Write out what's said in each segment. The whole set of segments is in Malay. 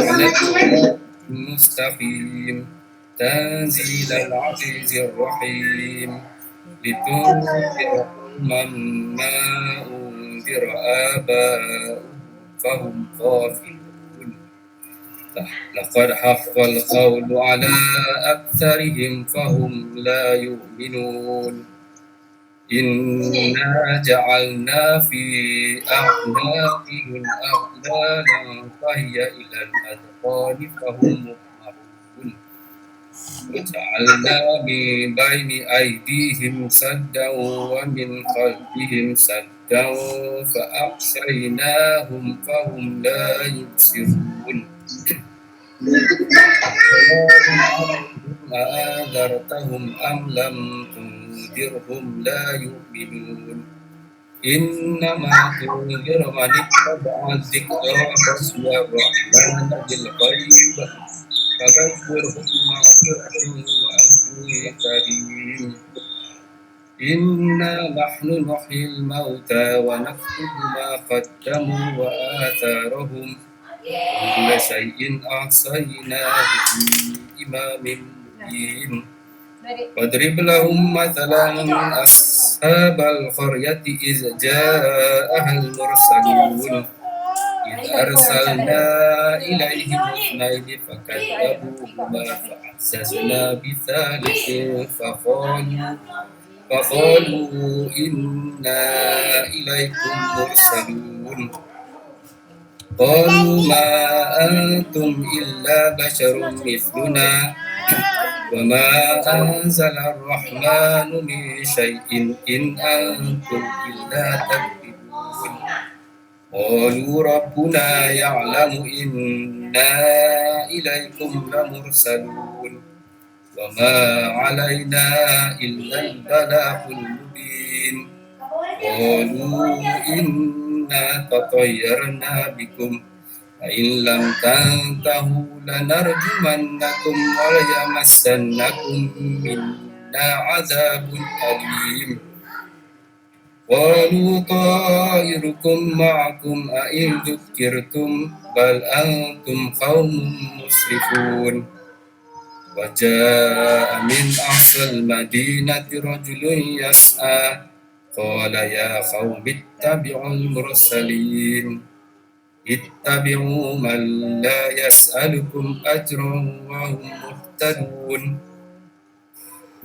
على الصراط المستقيم تنزيل العزيز الرحيم لتنذر قوما ما أنذر آباؤهم فهم غافلون لقد حق القول على أكثرهم فهم لا يؤمنون إنا جعلنا في أعناقهم أغلالا فهي إلى الأذقان فهم مقمحون وجعلنا من بين أيديهم سدا ومن خلفهم سدا فأغشيناهم فهم لا يبصرون سواء عليهم أأنذرتهم أم لم تنذرهم لا يؤمنون إنما تنذر من اتبع الذكر وخشي الرحمن بالغيب فبشره بمغفرة وأجر كريم إنا نحن نحيي الموتى ونكتب ما قدموا وآثارهم كل شيء أحصيناه في إمام مبين واضرب لهم مثلا أصحاب القرية إذ جاءها المرسلون إذ أرسلنا إليهم اثنين فكذبوهما فعززنا بثالث فقالوا إنا إليكم مرسلون قالوا ما أنتم إلا بشر مثلنا وما أنزل الرحمن من شيء إن أنتم إلا تكذبون قالوا ربنا يعلم إنا إليكم لمرسلون وما علينا إلا البلاغ المبين قالوا إنا تطيرنا بكم فإن لم تنتهوا لنرجمنكم وليمسنكم منا عذاب أليم قالوا طائركم معكم أئن ذكرتم بل أنتم قوم مسرفون وجاء من أقصى المدينة رجل يسعى قال يا قوم اتبعوا المرسلين اتبعوا من لا يسألكم أجرا وهم مهتدون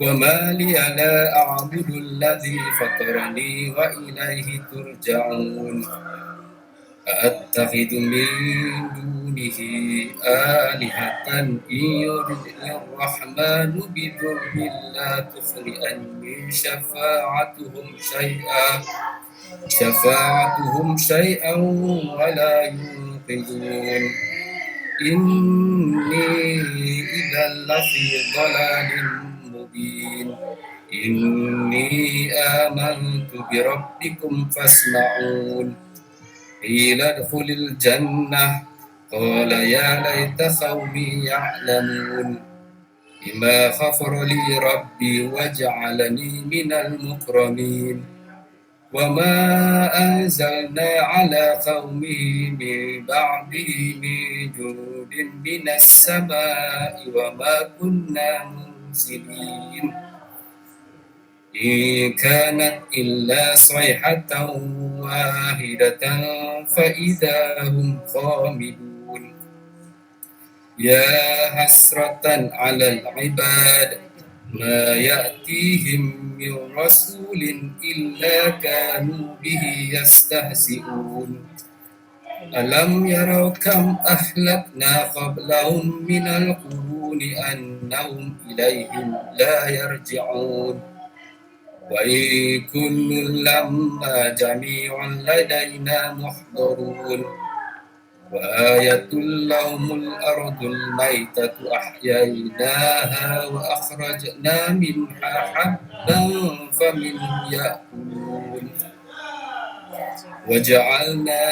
وما لي لا أعبد الذي فطرني وإليه ترجعون أأتخذ من دونه آلهة إن يردني الرحمن بضر لا تغن عني شفاعتهم شيئا ولا ينقذون إني إذا لفي ضلال مبين إني آمنت بربكم فاسمعون قيل ادخل الجنة قال يا ليت قومي يعلمون بما غفر لي ربي وجعلني من المكرمين وما أنزلنا على قومه من بعده من جند من السماء وما كنا منزلين إن كانت إلا صيحة واحدة فإذا هم خامدون يا حسرة على العباد ما يأتيهم من رسول إلا كانوا به يستهزئون ألم يروا كم أهلكنا قبلهم من القرون أنهم إليهم لا يرجعون وإن كل لما جميع لدينا محضرون وآية لهم الأرض الميتة أحييناها وأخرجنا منها حبا فمنه يأكلون وجعلنا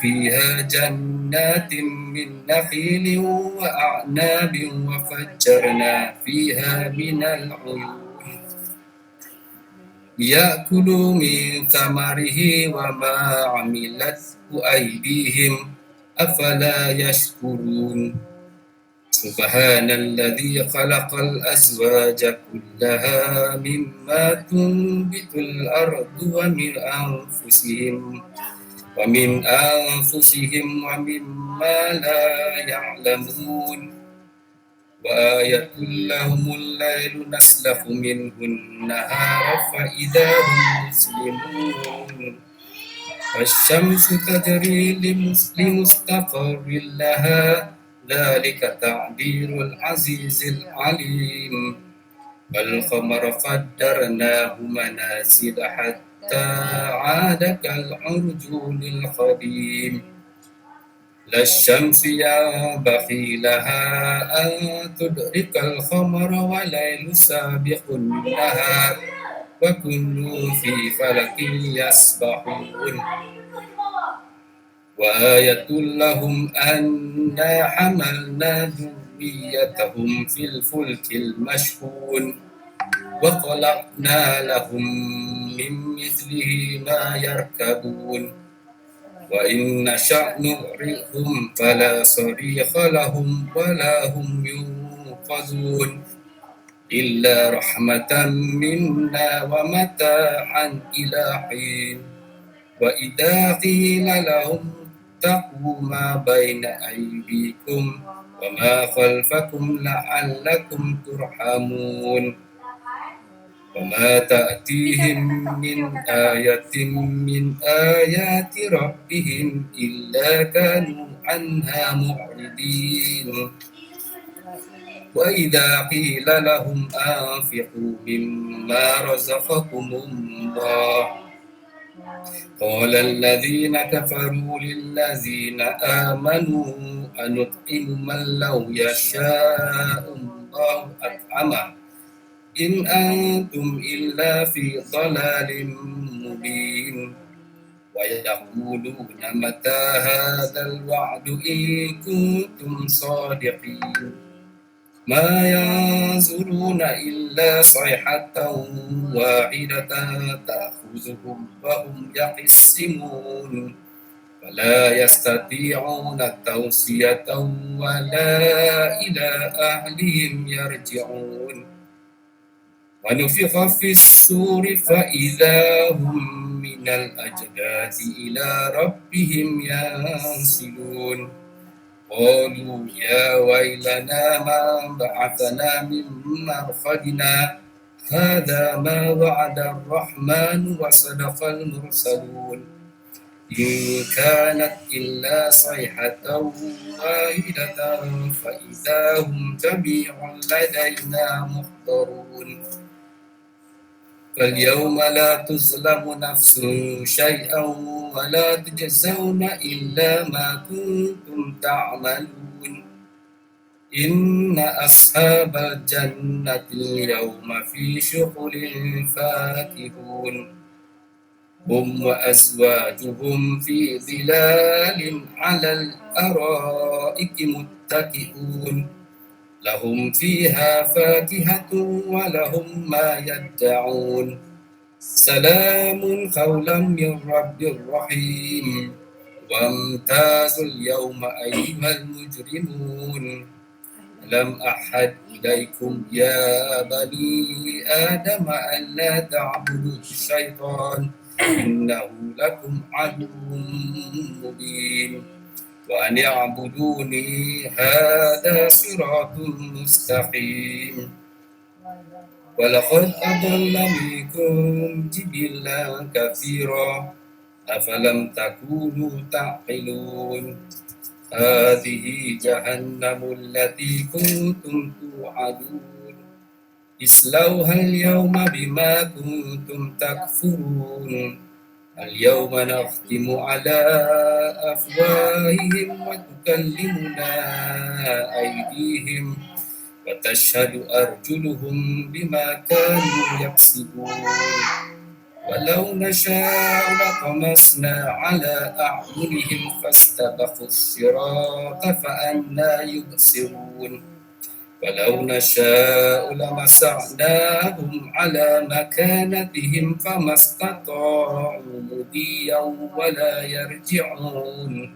فيها جنات من نخيل وأعناب وفجرنا فيها من العيون ليأكلوا من ثمره وما عملته أيديهم أفلا يشكرون سبحان الذي خلق الأزواج كلها مما تنبت الأرض ومن أنفسهم ومما لا يعلمون وآية لهم الليل نسلخ منه النهار فإذا هم مسلمون والشمس تجري لمستقر لها ذلك تعبير العزيز العليم والقمر قدرناه منازل حتى عاد كالعرجون القديم لا الشمس ينبغي لها أن تدرك القمر والليل سابق النهار وكل في فلك يسبحون وآية لهم أنا حملنا ذريتهم في الفلك المشحون وخلقنا لهم من مثله ما يركبون وإن نشأ نغرقهم فلا صريخ لهم ولا هم ينقذون إلا رحمة منا ومتاعا إلى حين وإذا قيل لهم اتقوا ما بين أيديكم وما خلفكم لعلكم ترحمون وما تأتيهم من آية من آيات ربهم إلا كانوا عنها معرضين وإذا قيل لهم أنفقوا مما رزقكم الله قال الذين كفروا للذين آمنوا أنطعم من لو يشاء الله أطعمه إن أنتم إلا في ضلال مبين ويقولون متى هذا الوعد إن كنتم صادقين ما ينظرون إلا صيحة واحدة تأخذهم وهم يقسمون ولا يستطيعون توصية ولا إلى أهلهم يرجعون ونفخ في الصور فإذا هم من الأجداث إلى ربهم ينسلون قالوا يا ويلنا ما بعثنا من مرقدنا هذا ما وعد الرحمن وصدق المرسلون إن كانت إلا صيحة واحدة فإذا هم جميع لدينا محضرون فاليوم لا تظلم نفس شيئا ولا تجزون إلا ما كنتم تعملون إن أصحاب الجنة اليوم في شغل فاكهون هم وأزواجهم في ظلال على الأرائك متكئون لهم فيها فاكهة ولهم ما يدعون سلام قولا من رب رحيم وامتازوا اليوم أيها المجرمون لم أحد إليكم يا بني آدم ألا تعبدوا الشيطان إنه لكم عدو مبين وأن اعبدوني هذا صراط مستقيم ولقد أضل منكم جبلا كثيرا أفلم تكونوا تعقلون هذه جهنم التي كنتم توعدون اصلوها اليوم بما كنتم تكفرون اليوم نختم على أفواههم وتكلمنا أيديهم وتشهد أرجلهم بما كانوا يكسبون ولو نشاء لطمسنا على أعينهم فاستبقوا الصراط فأنى يبصرون ولو نشاء لمسعناهم على مكانتهم فما استطاعوا مضيا ولا يرجعون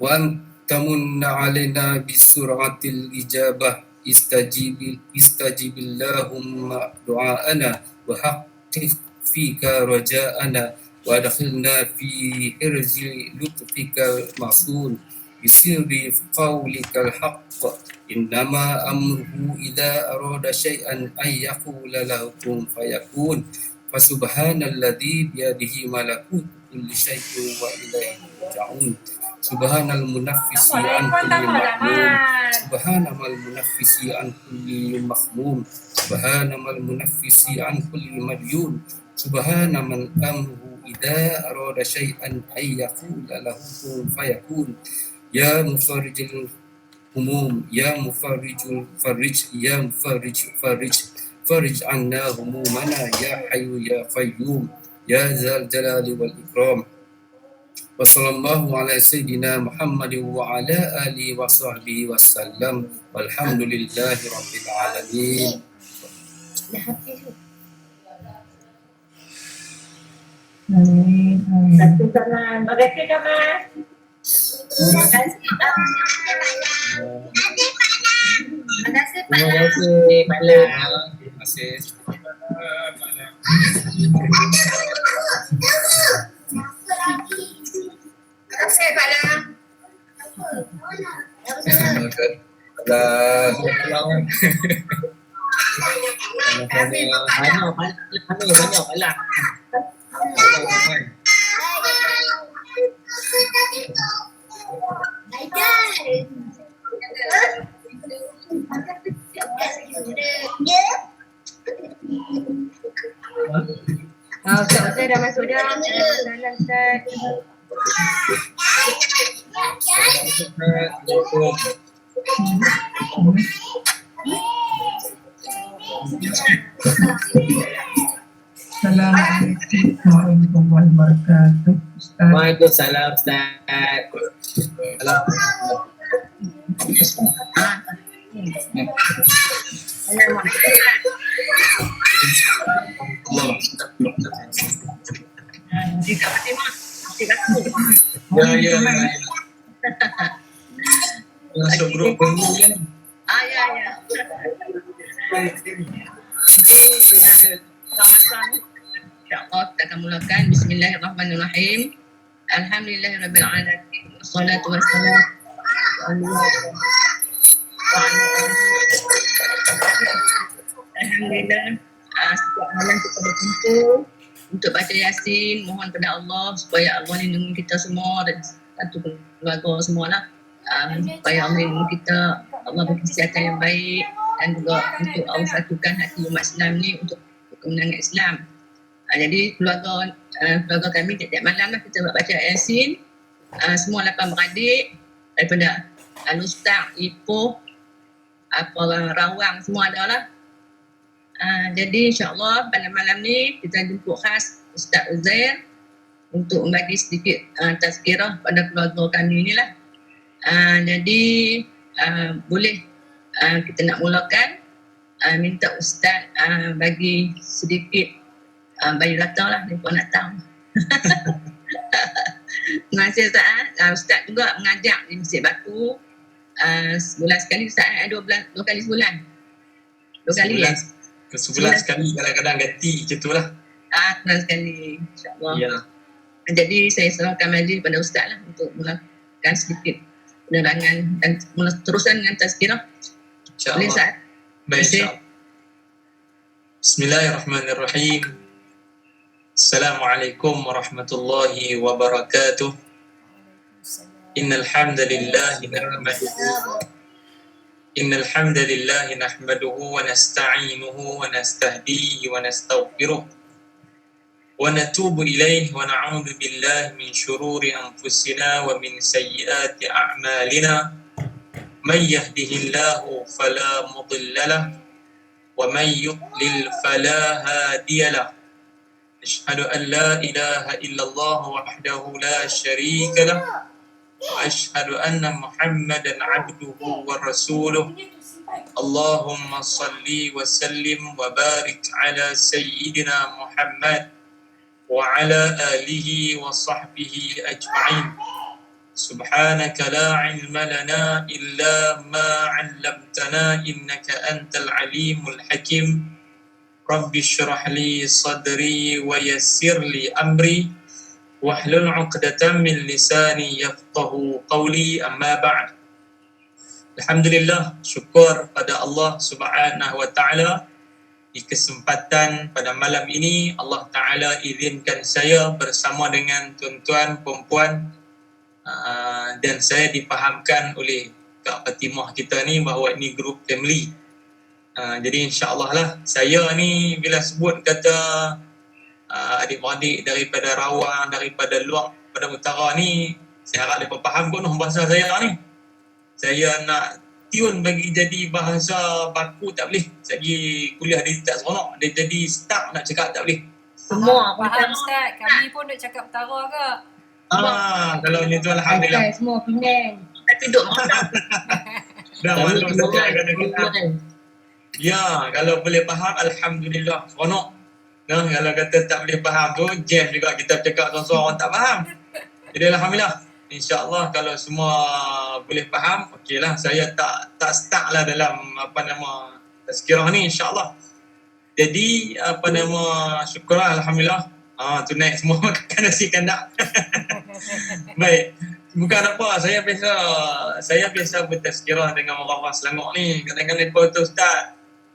وأن تمن علينا بسرعة الإجابة استجب اللهم دعاءنا وحقق فيك رجاءنا وأدخلنا في حرز لطفك المعصوم بسر قولك الحق إنما أمره إذا أراد شيئا أن يقول له كن فيكون فسبحان الذي بيده ملكوت كل شيء وإليه يرجعون سبحان المنفس عن كل مخموم سبحان ما المنفس عن كل مخموم سبحان ما المنفس عن كل مديون سبحان من أمره إذا أراد شيئا أن يقول له كن فيكون يا مفرج الهموم يا مفرج الفرج يا مفرج فرج فرج عنا همومنا يا حي يا قيوم يا ذا الجلال والإكرام وصلى الله على سيدنا محمد وعلى آله وصحبه وسلم والحمد لله رب العالمين. Amin. Satu salam. Terima kasih Kamal. Terima kasih. Terima kasih Malam. Terima kasih. Ustaz dah masuk dah. Salam Ustaz. Assalamualaikum warahmatullahi wabarakatuh. Ustaz. Waalaikumsalam Ustaz. Jika Fatimah, terima kasih. Ya. Masuk grup dulu kan. Ya. Selamat pagi. InsyaAllah kita akan mulakan. Bismillahirrahmanirrahim. Alhamdulillahirrabbilalamin. Wassalatu wassalam. Alhamdulillah. Setiap malam kita berkumpul untuk baca Yasin, mohon pada Allah supaya Allah lindungi kita semua dan satu keluarga semualah. Supaya Allah lindungi kita, Allah beri kesihatan yang baik dan juga untuk Allah satukan hati umat Islam ni untuk kemenangan Islam. Jadi keluarga kami tiap-tiap malam lah kita baca Yasin. Semua 8 beradik daripada Al-Ustaz, Ipoh, Rawang semua ada lah. Jadi insyaAllah pada malam ni kita jemput khas Ustaz Uzair untuk membagi sedikit tazkirah pada keluarga kami ni lah. Jadi boleh kita nak mulakan, minta Ustaz bagi sedikit bayi latar lah, mereka nak tahu. Terima kasih Ustaz. Ustaz juga mengajar di Masjid Batu sebulan sekali Ustaz, 2 kali sebulan. 2 kali ya? Sebulan sekali, kadang-kadang ganti macam tu lah. Sebulan sekali, insyaAllah. Ya. Jadi saya serahkan majlis kepada Ustaz lah untuk mulakan sedikit penerangan dan teruskan dengan tazkirah. Boleh Ustaz? Baik, insyaAllah. Bismillahirrahmanirrahim. Assalamualaikum warahmatullahi wabarakatuh. Innal hamdalillah nahmaduhu wa nasta'inuhu wa nastahdihi wa nastaghfiruh wa natubu ilayhi wa na'udzu billahi min shururi anfusina wa min sayyiati a'malina man yahdihillahu fala mudilla lahu wa man yudlil fala hadiya lahu. Ashhadu an la ilaha illallah wahdahu la syarika lahu wa ashhadu anna Muhammadan abduhu wa rasuluh. Allahumma salli wa sallim wa barik ala sayyidina Muhammad wa ala alihi wa sahbihi ajma'in. Subhanaka la ilma lana illa ma 'allamtana innaka antal alimul hakim. Rabbi syrah li sadri wa yassir li amri wahlul 'uqdatam min lisani yafqahu qawli, amma ba'd. Alhamdulillah, syukur pada Allah Subhanahu wa taala di kesempatan pada malam ini Allah taala izinkan saya bersama dengan tuan-tuan puan-puan dan saya difahamkan oleh Kak Fatimah kita ni bahawa ini grup family. Jadi insya-Allah lah saya ni bila sebut kata adik-adik daripada Rawang, daripada luar, pada utara ni, saya harap mereka faham pun bahasa saya ni. Saya nak tune bagi jadi bahasa baku tak boleh. Sagi kuliah dia tak seronok, dia jadi stuck nak cakap tak boleh. Semua Faham Ustaz, kami pun nak cakap utara ke? Kalau macam tu alhamdulillah. Okay, semua Penang. Kita duduk malam. Dah maklum saya kata. Ya, kalau boleh faham alhamdulillah, seronok. Nah, kalau kata tak boleh faham tu, jam juga kita cakap seorang-seorang orang tak faham. Jadi alhamdulillah, insya-Allah kalau semua boleh faham, okeylah, saya tak stuck lah dalam tazkirah ni insya-Allah. Jadi syukurlah alhamdulillah. Tu naik semua makan nasi kandak. Baik. Bukan apa, saya biasa bertazkirah dengan orang-orang Selangor ni. Kadang-kadang kata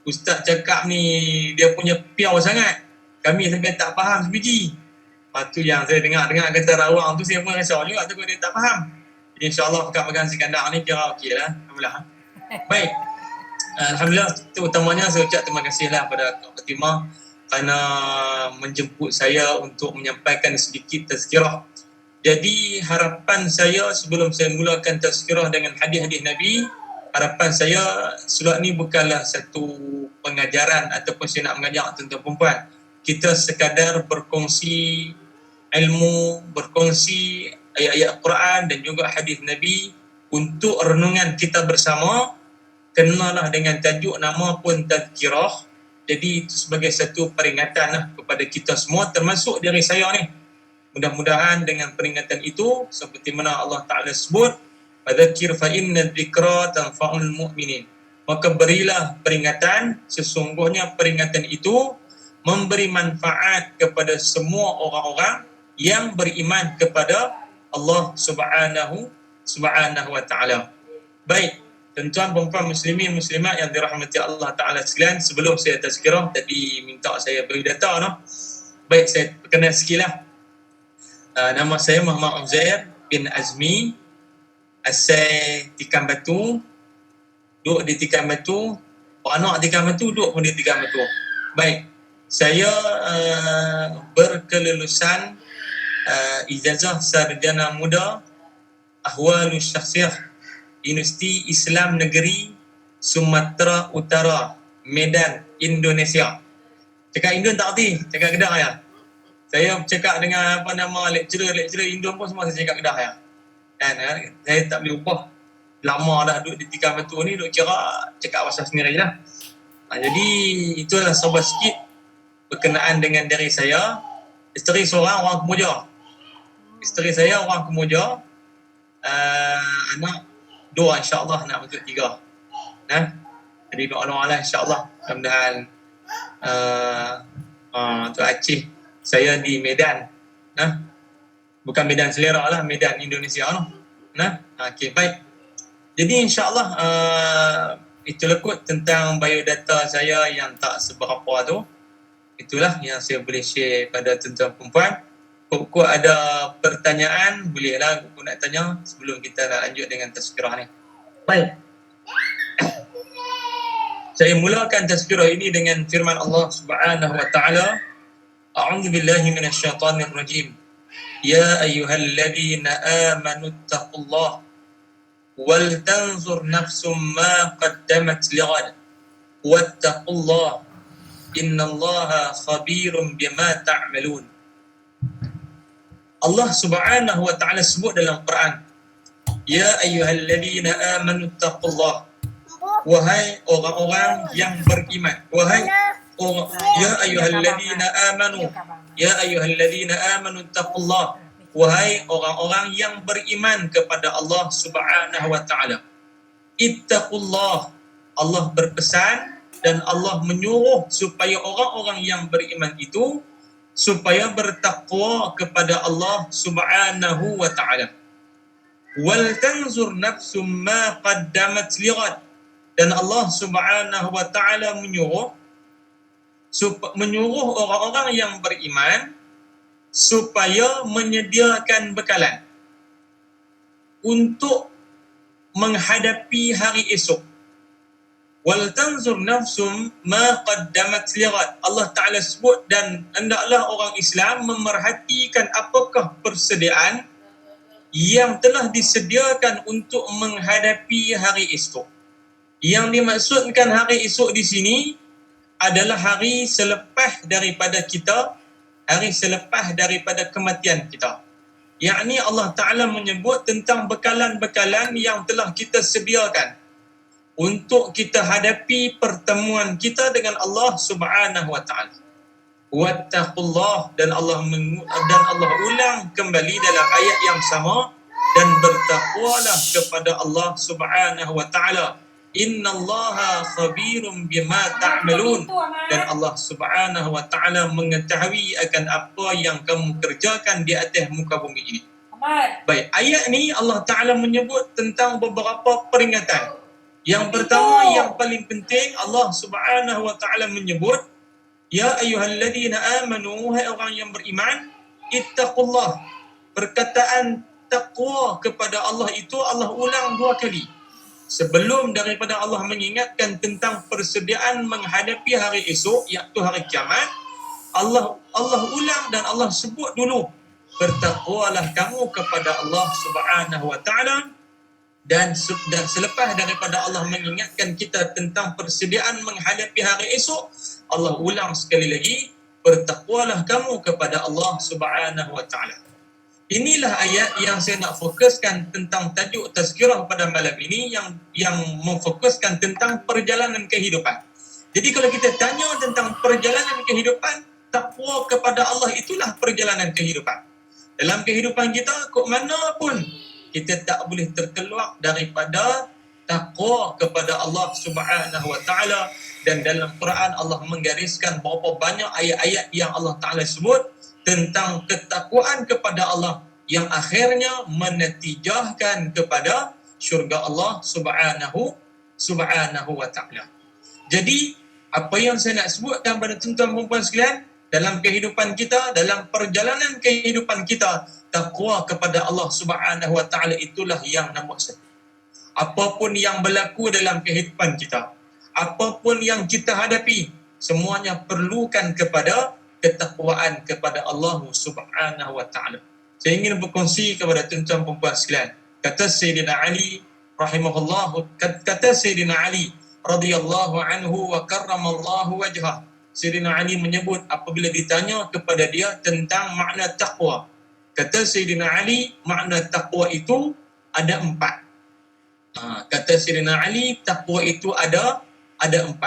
Ustaz cakap ni dia punya piau sangat. Kami sampai tak faham sebiji. Lepas tu yang saya dengar kata Rawang tu, saya pun risau juga tu dia tak faham. Jadi insya-Allah makan nasi kandak ni kira okey lah. Alhamdulillah. Baik. Alhamdulillah, terutamanya saya ucap terima kasihlah pada Kak Fatimah kerana menjemput saya untuk menyampaikan sedikit tazkirah. Jadi harapan saya sebelum saya mulakan tazkirah dengan hadis-hadis Nabi, harapan saya surat ni bukanlah satu pengajaran ataupun saya nak mengajak tuan-tuan perempuan. Kita sekadar berkongsi ilmu, berkongsi ayat-ayat Quran dan juga hadis Nabi untuk renungan kita bersama. Kenalah dengan tajuk nama pun tazkirah. Jadi itu sebagai satu peringatan lah kepada kita semua, termasuk dari saya ni. Mudah-mudahan dengan peringatan itu, seperti mana Allah Ta'ala sebut, fadzakir fa inna dzikra tanfa'ul mu'minin. Maka berilah peringatan, sesungguhnya peringatan itu memberi manfaat kepada semua orang-orang yang beriman kepada Allah Subhanahu wa Ta'ala. Baik, tuan-tuan perempuan muslimin muslimat yang dirahmati Allah Ta'ala sekalian, sebelum saya tazkirah, tadi minta saya beri data no. Baik, saya perkenal sikit lah. Nama saya Muhammad Uzair bin Azmi, asal Tikam Batu, duduk di Tikam Batu, anak Tikam Batu, duduk pun di Tikam Batu. Baik, saya berkelulusan ijazah sarjana muda Ahwalus Syakhsiyah Universiti Islam Negeri Sumatera Utara, Medan, Indonesia. Cakap Indon tak erti, cakap Kedah ya. Saya cakap dengan lecturer Indon pun semua saya cakap Kedah ya. Dan saya tak boleh ubah. Lama dah duduk di Tikam Batu ni, duduk kira cakap bahasa sendiri je lah. Jadi itulah sahabat sikit berkenaan dengan diri saya. Isteri seorang orang Kemuja. Isteri saya orang Kemuja. Anak dua, insya-Allah nak bentuk tiga. Jadi doa-doa lah insya-Allah. Mudah-mudahan tu Aceh, saya di Medan. Bukan Medan Selera lah, Medan Indonesia noh. Okey, baik. Jadi insya-Allah itu lekut tentang biodata saya yang tak seberapa tu. Itulah yang saya boleh share pada tuan-tuan perempuan. Kok ada pertanyaan, bolehlah kok nak tanya sebelum kita nak lanjut dengan tazkirah ni. Baik. Saya mulakan tazkirah ini dengan firman Allah Subhanahu wa taala. A'udzu billahi minasyaitonir rajim. Ya ayyuhalladzina amanu taqullaha wal tanzur nafsum ma qaddamat lighad wattaqullaha innallaha khabirum bima ta'malun. Allah Subhanahu wa taala sebut dalam Quran, ya ayyuhalladzina amanu taqullaha, wahai orang-orang yang beriman, ya ayyuhalladzina amanu taqullaha, wahai orang-orang yang beriman kepada Allah Subhanahu wa taala. Ittaqullah. Allah berpesan dan Allah menyuruh supaya orang-orang yang beriman itu supaya bertakwa kepada Allah Subhanahu wa taala. Wal tanzur nafsum ma qaddamat lighad. Dan Allah Subhanahu wa taala menyuruh orang-orang yang beriman supaya menyediakan bekalan untuk menghadapi hari esok. Wal tanzur nafsum ma qaddamat lighad. Allah Taala sebut, dan hendaklah orang Islam memerhatikan apakah persediaan yang telah disediakan untuk menghadapi hari esok. Yang dimaksudkan hari esok di sini adalah hari selepas daripada kita, hari selepas daripada kematian kita. Yakni Allah Ta'ala menyebut tentang bekalan-bekalan yang telah kita sediakan untuk kita hadapi pertemuan kita dengan Allah Subhanahu wa Ta'ala. Wattaqullah, dan Allah ulang kembali dalam ayat yang sama, dan bertakwalah kepada Allah Subhanahu wa Ta'ala. Innallaha khabirum bima ta'malun. Dan Allah Subhanahu wa taala mengetahui akan apa yang kamu kerjakan di atas muka bumi ini. Baik, ayat ni Allah Taala menyebut tentang beberapa peringatan. Yang pertama, yang paling penting, Allah Subhanahu wa taala menyebut, ya ayyuhalladzina amanu, hai orang yang beriman, ittaqullah. Perkataan takwa kepada Allah itu Allah ulang 2 kali. Sebelum daripada Allah mengingatkan tentang persediaan menghadapi hari esok, iaitu hari kiamat, Allah ulang dan Allah sebut dulu, bertakwalah kamu kepada Allah Subhanahu wa taala. Dan selepas daripada Allah mengingatkan kita tentang persediaan menghadapi hari esok, Allah ulang sekali lagi, bertakwalah kamu kepada Allah Subhanahu wa taala. Inilah ayat yang saya nak fokuskan tentang tajuk tazkirah pada malam ini, yang memfokuskan tentang perjalanan kehidupan. Jadi kalau kita tanya tentang perjalanan kehidupan, takwa kepada Allah itulah perjalanan kehidupan. Dalam kehidupan kita, kok mana pun kita tak boleh terkeluar daripada takwa kepada Allah Subhanahu wa taala. Dan dalam Quran Allah menggariskan berapa banyak ayat-ayat yang Allah Taala sebut tentang ketakwaan kepada Allah yang akhirnya menetijahkan kepada syurga Allah Subhanahu wa taala. Jadi apa yang saya nak sebutkan pada tuan-tuan dan puan sekalian, dalam kehidupan kita, dalam perjalanan kehidupan kita, takwa kepada Allah Subhanahu wa taala itulah yang nombor 1. Apapun yang berlaku dalam kehidupan kita, apapun yang kita hadapi, semuanya perlukan kepada ketakwaan kepada Allah Subhanahu wa taala. Saya ingin berkongsi kepada tuan-tuan dan puan sekalian. Kata Sayyidina Ali rahimahullah, kata Sayyidina Ali radhiyallahu anhu wa karramallahu wajhah. Sayyidina Ali menyebut apabila ditanya kepada dia tentang makna takwa. Kata Sayyidina Ali, makna takwa itu ada 4. Kata Sayyidina Ali, takwa itu ada 4.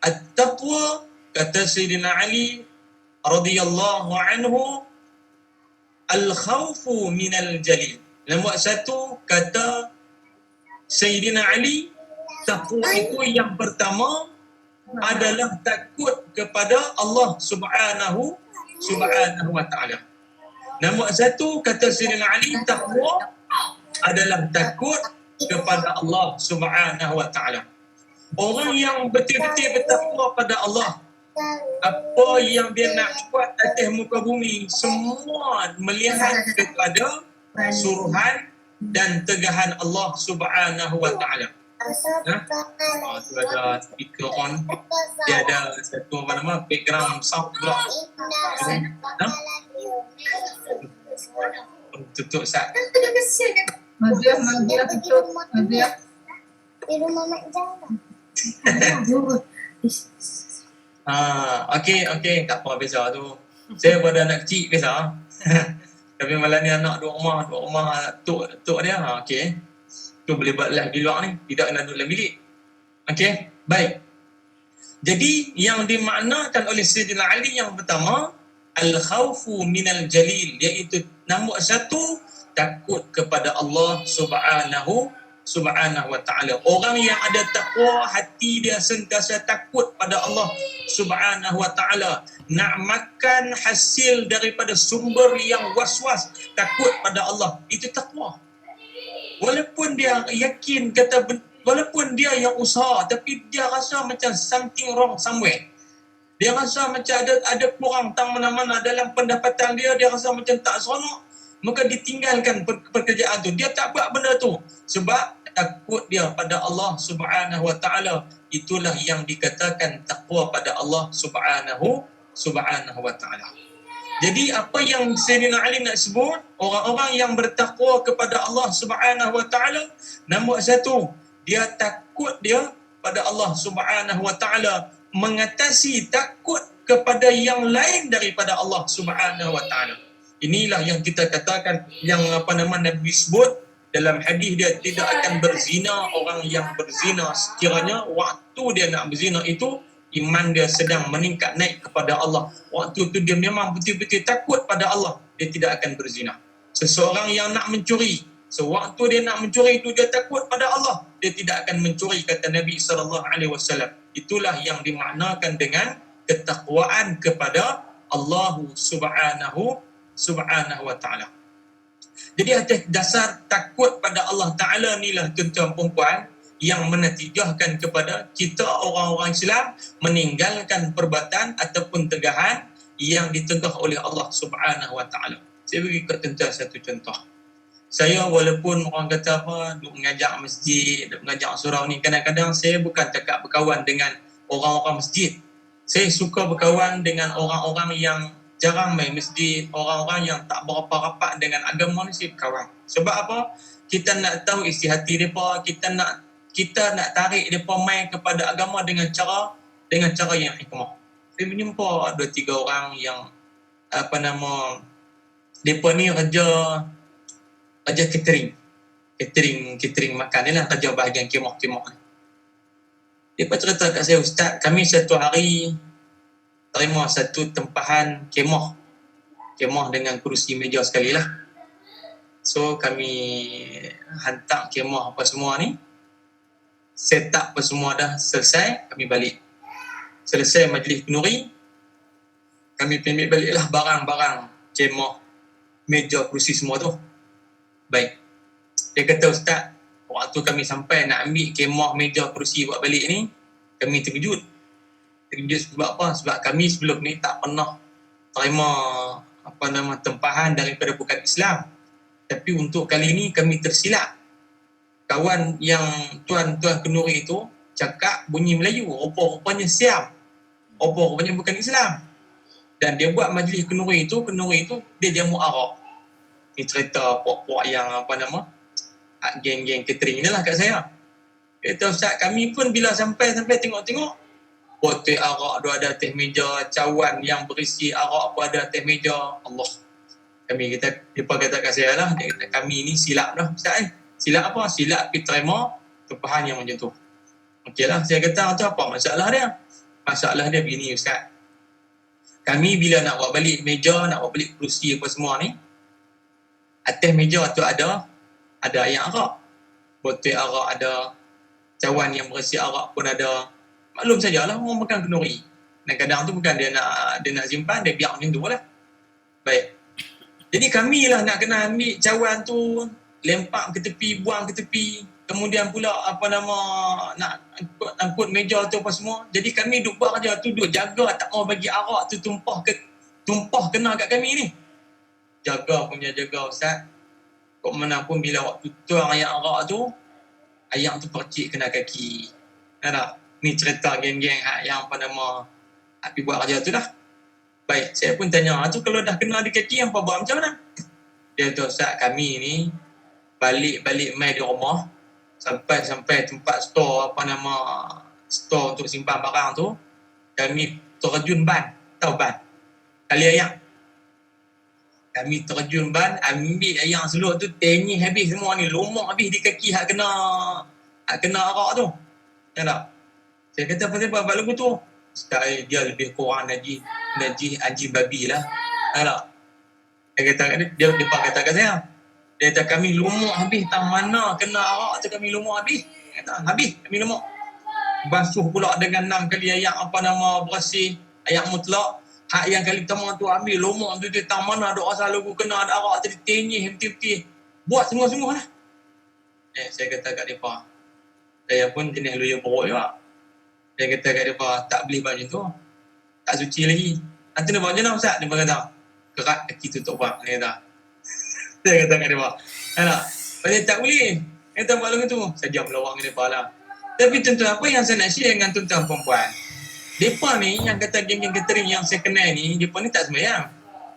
At-taqwa, kata Sayyidina Ali radhiyallahu anhu, al-khawfu minal jalil. Nombor 1, kata Sayyidina Ali, takwa itu yang pertama adalah takut kepada Allah Subhanahu wa taala. Nombor 1, kata Sayyidina Ali, takwa adalah takut kepada Allah Subhanahu wa taala. Orang yang betul-betul bertakwa pada Allah, apa yang dia nak buat atas muka bumi, semua melihat kepada suruhan dan tegahan Allah Subhanahu wa taala. Tu ada speaker on, dia ada satu background sound pula. Tutup sat. Mazia tutup. Mazia. Di rumah Mak Jana. Okey, tak apa, biasa tu. Saya pada anak kecil biasa. Tapi malam ni anak duduk rumah tok dia. Okey. Tu boleh buat live di luar ni, tidak kena duduk dalam bilik. Okey, baik. Jadi yang dimaknakan oleh Sayyidina Ali yang pertama, al-khawfu minal jalil, iaitu nombor satu, takut kepada Allah subhanahu wa ta'ala. Orang yang ada takwa, hati dia sentiasa takut pada Allah subhanahu wa ta'ala. Nak makan hasil daripada sumber yang was-was, takut pada Allah, itu takwa. Walaupun dia yakin, walaupun dia yang usaha, tapi dia rasa macam something wrong somewhere. Dia rasa macam ada kurang tang mana-mana dalam pendapatan dia, dia rasa macam tak seronok, maka ditinggalkan pekerjaan tu. Dia tak buat benda tu sebab takut dia pada Allah subhanahu wa ta'ala. Itulah yang dikatakan takwa pada Allah subhanahu wa ta'ala. Jadi apa yang Sayyidina Ali nak sebut, orang-orang yang bertakwa kepada Allah subhanahu wa ta'ala, nombor satu, dia takut dia pada Allah subhanahu wa ta'ala, mengatasi takut kepada yang lain daripada Allah subhanahu wa ta'ala. Inilah yang kita katakan, yang Nabi sebut dalam hadis dia, tidak akan berzina orang yang berzina sekiranya waktu dia nak berzina itu iman dia sedang meningkat naik kepada Allah. Waktu tu dia memang betul-betul takut pada Allah, dia tidak akan berzina. Seseorang yang nak mencuri, sewaktu dia nak mencuri itu dia takut pada Allah, dia tidak akan mencuri, kata Nabi SAW. Itulah yang dimaknakan dengan ketakwaan kepada Allah subhanahu wa ta'ala. Jadi atas dasar takut pada Allah Ta'ala inilah tuan-tuan perempuan yang menatijahkan kepada kita orang-orang Islam meninggalkan perbuatan ataupun tegahan yang ditegah oleh Allah subhanahu wa ta'ala. Saya beri kat tuan-tuan satu contoh. Saya walaupun orang kata apa, duk mengajar masjid, duk mengajar surau ni, kadang-kadang saya bukan cakap berkawan dengan orang-orang masjid. Saya suka berkawan dengan orang-orang yang jarang main masjid, orang-orang yang tak berapa rapat dengan agama ni, saya berkawan. Sebab apa? Kita nak tahu isi hati mereka, kita nak tarik mereka main kepada agama dengan cara yang hikmah. Saya menjumpa 2-3 orang yang mereka ni kerja catering makan ni lah, kerja bahagian kemah ni. Mereka cerita kat saya, Ustaz, kami satu hari terima satu tempahan kemah dengan kerusi meja sekali lah. So kami hantar kemah apa semua ni, set up apa semua dah selesai, kami balik. Selesai majlis kenduri, kami ambil baliklah barang-barang kemah, meja, kerusi semua tu. Baik. Dia kata, Ustaz, waktu kami sampai nak ambil kemah, meja, kerusi buat balik ni, kami terkejut. Sebab apa? Sebab kami sebelum ni tak pernah terima tempahan daripada bukan Islam. Tapi untuk kali ni kami tersilap. Kawan yang tuan-tuan kenduri itu cakap bunyi Melayu, rupa-rupanya Siam, rupa-rupanya bukan Islam. Dan dia buat majlis kenduri itu dia jamu arak. Ni cerita puak-puak yang geng-geng catering ni lah kat saya. Dia kata, Ustaz, kami pun bila sampai tengok-tengok, botol arak tu ada atas meja, cawan yang berisi arak pun ada atas meja. Allah. Dia kata kat saya lah, dia kata, kami ni silap dah, Ustaz. Silap apa? Silap pergi terima tempahan yang macam tu. Okey lah, saya kata, apa masalah dia? Masalah dia begini, Ustaz. Kami bila nak buat balik meja, nak buat balik kerusi apa semua ni, atas meja tu ada yang arak. Botol arak ada, cawan yang berisi arak pun ada. Maklum sajalah orang makan kenduri. Dan kadang tu bukan dia nak simpan, dia biar macam tu lah. Baik. Jadi kami lah nak kena ambil cawan tu, lempak ke tepi, buang ke tepi. Kemudian pula nak angkut meja tu apa semua. Jadi kami duk buat kerja tu, duk jaga tak mau bagi arak tu tumpah kena kat kami ni. Jaga Ustaz. Kok mana pun bila waktu tuang ayam arak tu, ayam tu percik kena kaki. Tak? Ni cerita geng-geng yang api buat kerja tu dah. Baik, saya pun tanya, tu kalau dah kena di kaki, apa buat macam mana? Dia tu, Ustaz, kami ni balik mai di rumah, sampai tempat store untuk simpan barang tu, kami terjun ban, tahu ban? Tali ayam. Kami terjun ban, ambil ayam seluruh tu, tenyih habis semua ni, lomak habis di kaki hak kena arak tu. Tak? Saya kata, apa sebab lagu tu? Ustaz, dia lebih kurang najis babi lah. Tak? Dia kata kat dia kata kat saya. Dia kata kami lumuk habis, tang mana kena arak tu kami lumuk habis. Dia kata habis kami lumuk. Basuh pula dengan 6 kali ayat bersih, ayat mutlak. Hak yang kali pertama tu ambil lumuk tu tang mana ada asal lagu kena ada arak tadi tenyih henti-henti. Buat sungguh-sungguh lah. Saya kata kat depa. Saya pun jenis lawyer borok juga. Dia kata kat depa, tak boleh buat macam tu. Tak suci lagi. Nanti dia buat macam mana Ustaz? Dia kata, kerat kaki tutup bang. Dia kata. Saya kata kat depa. Tak? Pasal tak boleh. Dia kata buat lagu tu. Saya diam melawak dengan depa lah. Tapi tuan-tuan, apa yang saya nak share dengan tuan-tuan perempuan? Depa ni, yang kata geng-geng catering yang saya kenal ni, depa ni tak sembahyang.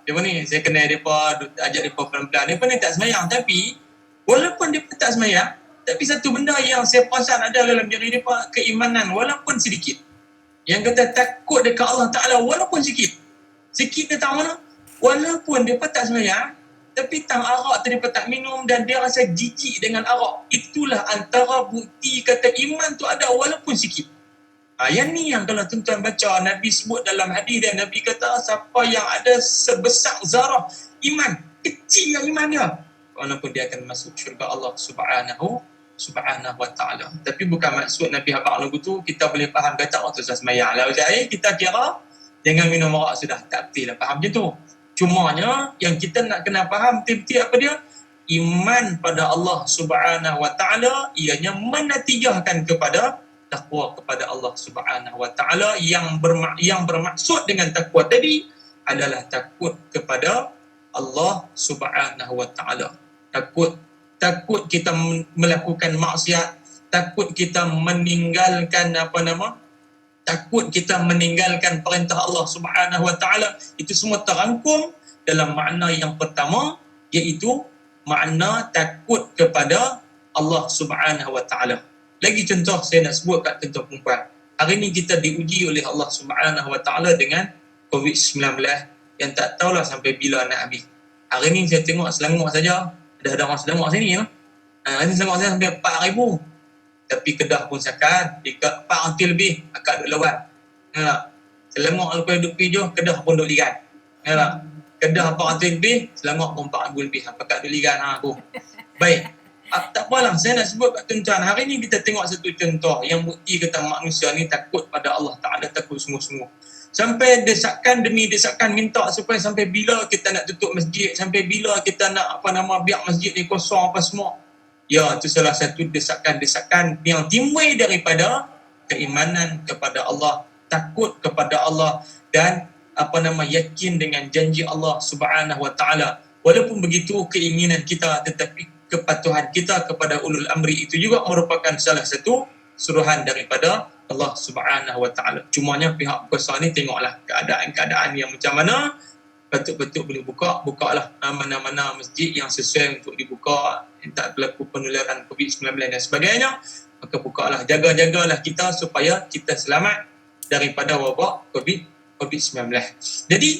Depa ni, saya kenal depa, ajak depa pelan-pelan. Depa ni tak sembahyang. Tapi, walaupun depa tak sembahyang, tapi satu benda yang saya perasan ada dalam diri depa, keimanan walaupun sedikit. Yang kata takut dekat Allah Ta'ala walaupun sikit. Sikit dia tahu mana? Walaupun depa tak sembahyang, tapi tang arak tu depa tak minum dan dia rasa jijik dengan arak. Itulah antara bukti kata iman tu ada walaupun sikit. Yang ni yang kalau tuan-tuan baca, Nabi sebut dalam hadis dia, Nabi kata siapa yang ada sebesar zarah iman, kecil yang iman dia, walaupun dia akan masuk syurga Allah Subhanahu wa ta'ala. Tapi bukan maksud Nabi habaq lagu tu kita boleh faham kata waktu saya sembahyang lah kita kira jangan minum arak sudah, tak betul lah faham macam tu. Cumanya yang kita nak kena faham betul-betul apa dia, iman pada Allah Subhanahu wa ta'ala ianya menatijahkan kepada takwa kepada Allah Subhanahu wa ta'ala. Yang bermaksud dengan takwa tadi adalah takut kepada Allah Subhanahu wa ta'ala. Takut kita melakukan maksiat, takut kita meninggalkan takut kita meninggalkan perintah Allah Subhanahu wa ta'ala. Itu semua terangkum dalam makna yang pertama, iaitu makna takut kepada Allah Subhanahu wa ta'ala. Lagi contoh saya nak sebut kat tuan-tuan perempuan. Hari ni kita diuji oleh Allah Subhanahu wa ta'ala dengan COVID-19 yang tak tahulah sampai bila nak habis. Hari ni saya tengok Selangor saja, ada orang Selangor sini ya. Hari ni Selangor saya sampai 4,000. Tapi Kedah pun sakan, 400 lebih akak duk lawat. Selangor lepas duk pijuh, Kedah pun duk ligan. Kedah 400 lebih, Selangor pun 4,000 lebih. Apakah duk ligan aku. Baik. Tak apalah, saya nak sebut kat tuan-tuan. Hari ni kita tengok satu contoh yang bukti kata manusia ni takut pada Allah Ta'ala, takut sungguh-sungguh. Sampai desakan demi desakan minta supaya sampai bila kita nak tutup masjid, sampai bila kita nak biar masjid ni kosong apa semua. Ya, itu salah satu desakan-desakan yang timbul daripada keimanan kepada Allah, takut kepada Allah dan yakin dengan janji Allah Subhanahu wa ta'ala. Walaupun begitu keinginan kita, tetapi kepatuhan kita kepada ulul amri itu juga merupakan salah satu suruhan daripada Allah Subhanahu wa ta'ala. Cumanya pihak kuasa ni tengoklah keadaan-keadaan yang macam mana, betul-betul boleh bukalah mana-mana masjid yang sesuai untuk dibuka, yang tak berlaku penularan COVID-19 dan sebagainya, maka bukalah, jaga-jagalah kita supaya kita selamat daripada wabak COVID-19. Jadi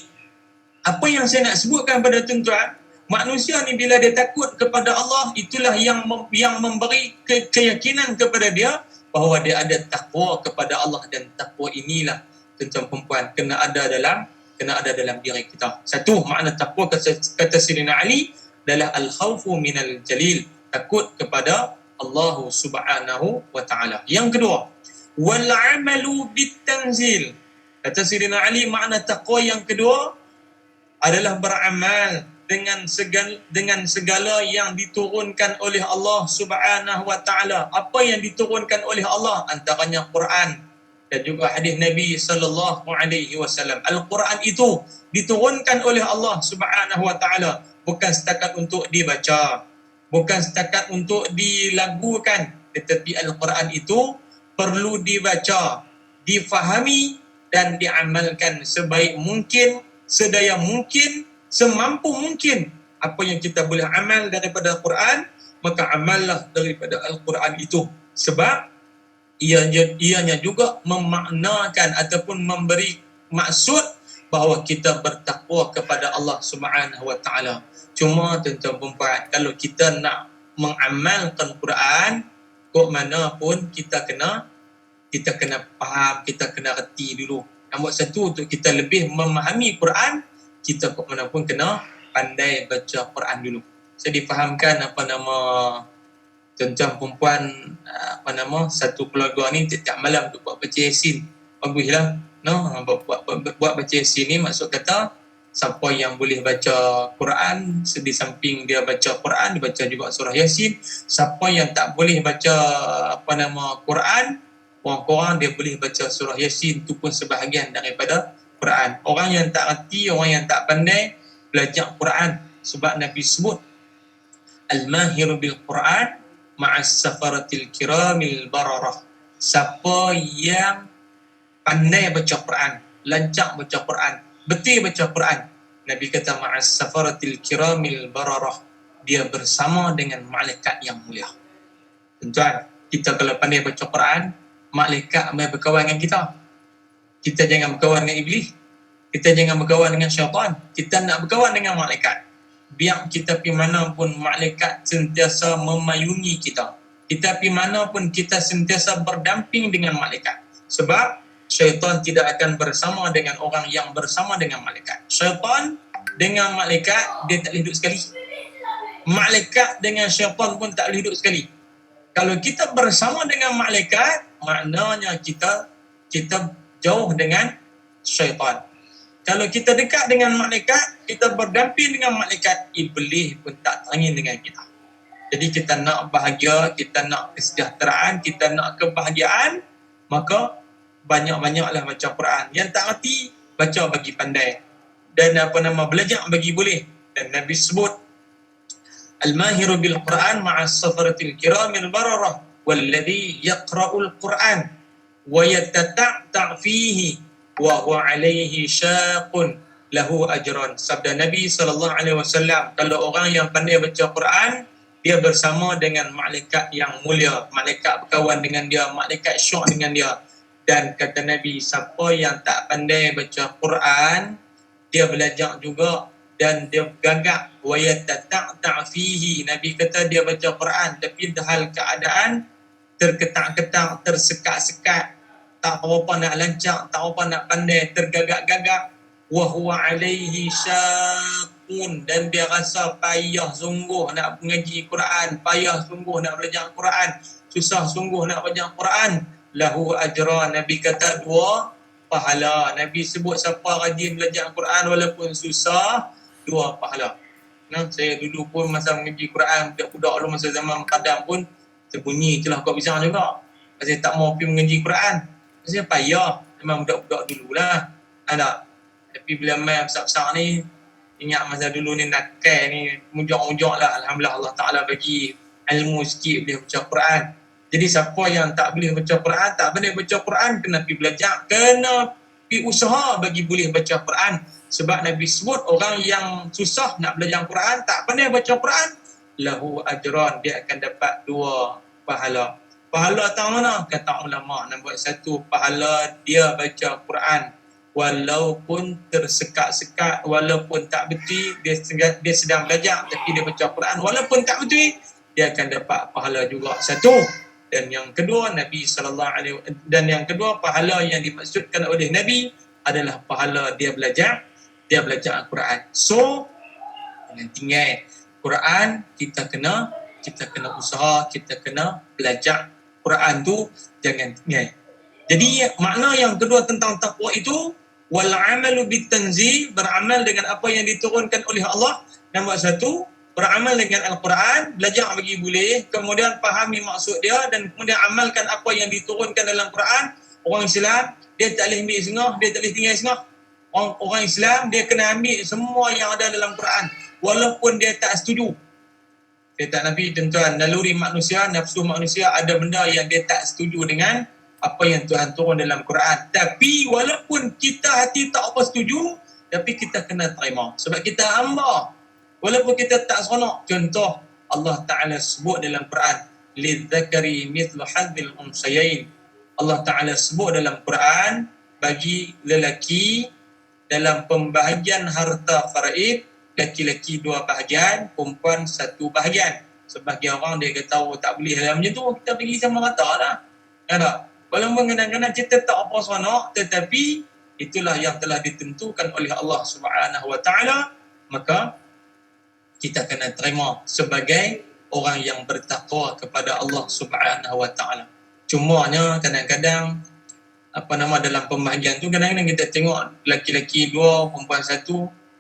apa yang saya nak sebutkan pada tuan-tuan, manusia ni bila dia takut kepada Allah, itulah yang memberi keyakinan kepada dia bahawa dia ada takwa kepada Allah, dan takwa inilah tuan-tuan perempuan kena ada dalam diri kita. Satu makna takwa kata Sayyidina Ali adalah al-khawfu minal jalil, takut kepada Allah Subhanahu wa ta'ala. Yang kedua, wal amalu bitanzil. Kata Sayyidina Ali, makna takwa yang kedua adalah beramal dengan segala yang diturunkan oleh Allah Subhanahu wa ta'ala. Apa yang diturunkan oleh Allah? Antaranya Quran dan juga hadis Nabi sallallahu alaihi wasallam. Al-Quran itu diturunkan oleh Allah Subhanahu wa ta'ala, bukan setakat untuk dibaca, bukan setakat untuk dilagukan, tetapi Al-Quran itu perlu dibaca, difahami dan diamalkan sebaik mungkin, sedaya mungkin, semampu mungkin. Apa yang kita boleh amal daripada Al-Quran, maka amallah daripada Al-Quran itu. Sebab ianya juga memaknakan ataupun memberi maksud bahawa kita bertakwa kepada Allah Subhanahu wa ta'ala. Cuma tuan-tuan perempuan, kalau kita nak mengamalkan Quran, kok mana pun kita kena faham, kita kena reti dulu. Nombor satu, untuk kita lebih memahami Quran, kita ke mana pun kena pandai baca Quran dulu. Saya difahamkan tuan-tuan perempuan satu keluarga ni tiap malam tu buat baca Yasin. Baguslah. Buat baca Yasin ni maksud kata siapa yang boleh baca Quran, di samping dia baca Quran, dia baca juga surah Yasin. Siapa yang tak boleh baca Quran, orang-orang dia boleh baca surah Yasin, tu pun sebahagian daripada Quran. Orang yang tak reti, orang yang tak pandai belajar Quran, sebab Nabi sebut al-mahiru bil Quran ma'as safaratil kiramil bararah. Siapa yang pandai baca Quran, lancar baca Quran, betul baca Quran, Nabi kata ma'as safaratil kiramil bararah, dia bersama dengan malaikat yang mulia. Tuan-tuan, kita kalau pandai baca Quran, malaikat mai berkawan dengan kita. Kita jangan berkawan dengan iblis. Kita jangan berkawan dengan syaitan. Kita nak berkawan dengan malaikat. Biar kita pergi mana pun, malaikat sentiasa memayungi kita. Kita pergi mana pun, kita sentiasa berdamping dengan malaikat. Sebab syaitan tidak akan bersama dengan orang yang bersama dengan malaikat. Syaitan dengan malaikat, dia tak boleh hidup sekali. Malaikat dengan syaitan pun tak boleh hidup sekali. Kalau kita bersama dengan malaikat, maknanya kita jauh dengan syaitan. Kalau kita dekat dengan malaikat, kita berdamping dengan malaikat, iblis pun tak teringin dengan kita. Jadi kita nak bahagia, kita nak kesejahteraan, kita nak kebahagiaan, maka banyak-banyaklah baca Quran. Yang tak reti, baca bagi pandai. Dan belajar bagi boleh. Dan Nabi sebut al-mahiru bil Quran ma'as safaratil kiramil bararah walladhi yaqra'ul Quran wa yatata'ta' fihi wa huwa alaihi syaqun lahu ajran. Sabda Nabi SAW, kalau orang yang pandai baca Quran, dia bersama dengan malaikat yang mulia, malaikat berkawan dengan dia, malaikat syok dengan dia. Dan kata Nabi, siapa yang tak pandai baca Quran, dia belajar juga dan dia gagak wa yatata'ta' fihi. Nabi kata dia baca Quran tapi dalam keadaan terketak-ketak, tersekat-sekat, tak apa nak lancar, tak apa nak pandai, tergagak-gagak. Wa huwa alaihi syaqun, dan dia rasa payah sungguh nak mengaji Quran, payah sungguh nak belajar Quran, susah sungguh nak belajar Quran. Lahu ajran, Nabi kata 2 pahala. Nabi sebut siapa rajin belajar Quran walaupun susah, 2 pahala. Saya dulu pun masa mengaji Quran, budak-budak dulu masa zaman kadang pun terbunyi celah kau pisang juga. Saya tak mau pergi mengaji Quran. Saya payah, memang budak-budak dululah. Ada. Tapi bila main besar-besar ni, ingat masa dulu ni nakal ni, mujak-mujak lah. Alhamdulillah Allah Ta'ala bagi ilmu sikit boleh baca Quran. Jadi siapa yang tak boleh baca Quran, tak boleh baca Quran, kena pergi belajar, kena pergi usaha bagi boleh baca Quran. Sebab Nabi sebut orang yang susah nak belajar Quran, tak pandai baca Quran, lahu ajran, dia akan dapat 2 pahala. Pahala tahu mana? Kata ulama, nombor 1, pahala dia baca Quran walaupun tersekat-sekat, walaupun tak betul, dia sedang belajar tapi dia baca Quran walaupun tak betul, dia akan dapat pahala juga. 1. Dan yang kedua, yang kedua, pahala yang dimaksudkan oleh Nabi adalah pahala dia belajar Al-Quran. So, dengan tinggal Quran, kita kena usaha, kita kena belajar Quran tu, jangan tinggal. Jadi makna yang kedua tentang takwa itu, wal amalu bitanzil, beramal dengan apa yang diturunkan oleh Allah. Nombor 1, beramal dengan Al-Quran, belajar bagi boleh, kemudian fahami maksud dia dan kemudian amalkan apa yang diturunkan dalam Quran. Orang Islam, dia tak boleh ambil setengah, dia tak boleh tinggal setengah. Orang Islam, dia kena ambil semua yang ada dalam Quran, walaupun dia tak setuju. Kata Nabi, tuan-tuan, naluri manusia, nafsu manusia, ada benda yang dia tak setuju dengan apa yang Tuhan turun dalam Quran. Tapi walaupun kita hati tak apa setuju, tapi kita kena terima. Sebab kita hamba. Walaupun kita tak seronok. Contoh, Allah Ta'ala sebut dalam Quran, lidzakari mithlu hadzil unsayain. Allah Ta'ala sebut dalam Quran, bagi lelaki dalam pembahagian harta faraid, laki-laki 2 bahagian, perempuan 1 bahagian. Sebagian orang dia kata, tak boleh dalam macam tu, kita pergi sama rata lah. Tak? Walaupun kadang-kadang kita tak apa seronok, tetapi itulah yang telah ditentukan oleh Allah Subhanahu wa taala, maka kita kena terima sebagai orang yang bertakwa kepada Allah Subhanahu wa taala. Cumanya kadang-kadang dalam pembahagian tu kadang-kadang kita tengok lelaki-lelaki 2, perempuan 1.